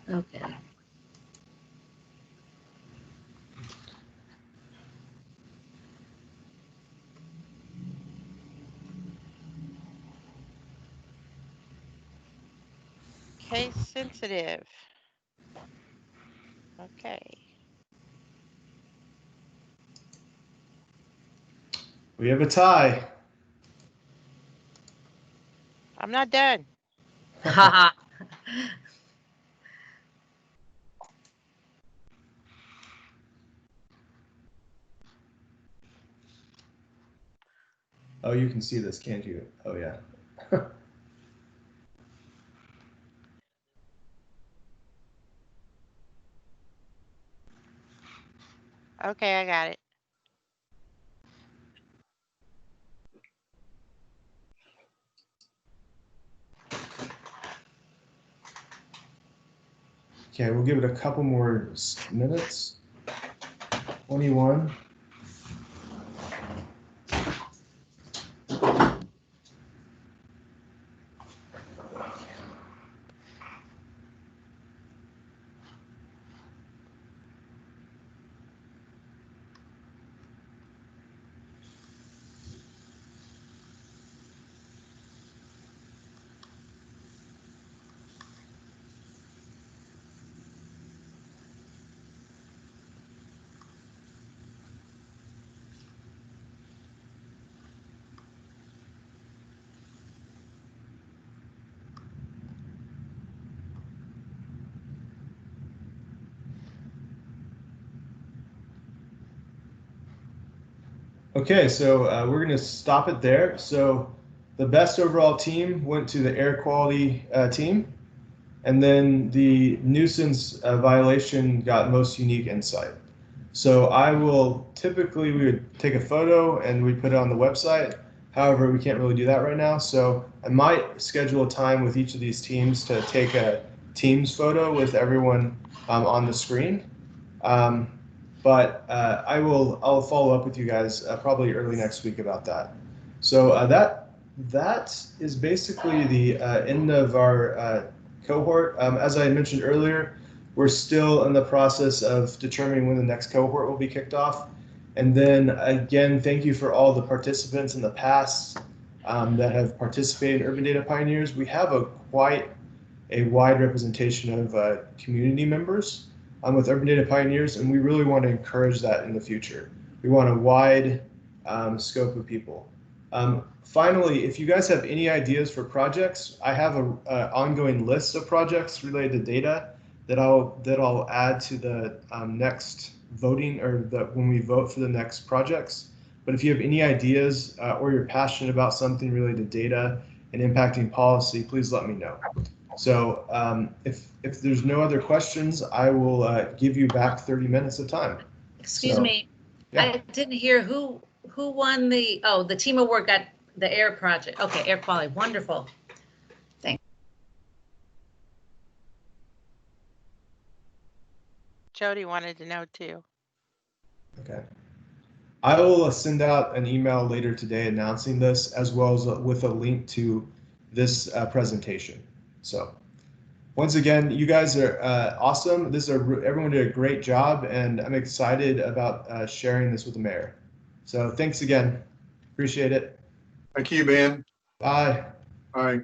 [SPEAKER 1] Okay.
[SPEAKER 8] Case sensitive. Okay.
[SPEAKER 2] We have a tie.
[SPEAKER 8] I'm not done.
[SPEAKER 1] Haha.
[SPEAKER 2] Oh, you can see this, can't you? Oh, yeah.
[SPEAKER 8] Okay, I got it.
[SPEAKER 2] Okay, we'll give it a couple more minutes. 21. Okay, so we're going to stop it there. So the best overall team went to the air quality team, and then the nuisance violation got most unique insight. So we would take a photo and we'd put it on the website. However, we can't really do that right now. So I might schedule a time with each of these teams to take a Teams photo with everyone on the screen. But I'll follow up with you guys probably early next week about that. So that is basically the end of our cohort. As I mentioned earlier, we're still in the process of determining when the next cohort will be kicked off. And then again, thank you for all the participants in the past that have participated in Urban Data Pioneers. We have quite a wide representation of community members with Urban Data Pioneers, and we really want to encourage that in the future. We want a wide scope of people. Finally, if you guys have any ideas for projects, I have an ongoing list of projects related to data that I'll add to the next voting when we vote for the next projects. But if you have any ideas or you're passionate about something related to data and impacting policy, please let me know. So if there's no other questions, I will give you back 30 minutes of time.
[SPEAKER 1] Excuse me. Yeah. I didn't hear who won the team award got the air project. Okay, air quality. Wonderful. Thanks.
[SPEAKER 8] Jody wanted to know too.
[SPEAKER 2] Okay. I will send out an email later today announcing this, as well as with a link to this presentation. So once again, you guys are awesome. Everyone did a great job, and I'm excited about sharing this with the mayor. So thanks again. Appreciate it.
[SPEAKER 3] Thank you, Ben.
[SPEAKER 2] Bye.
[SPEAKER 3] Bye.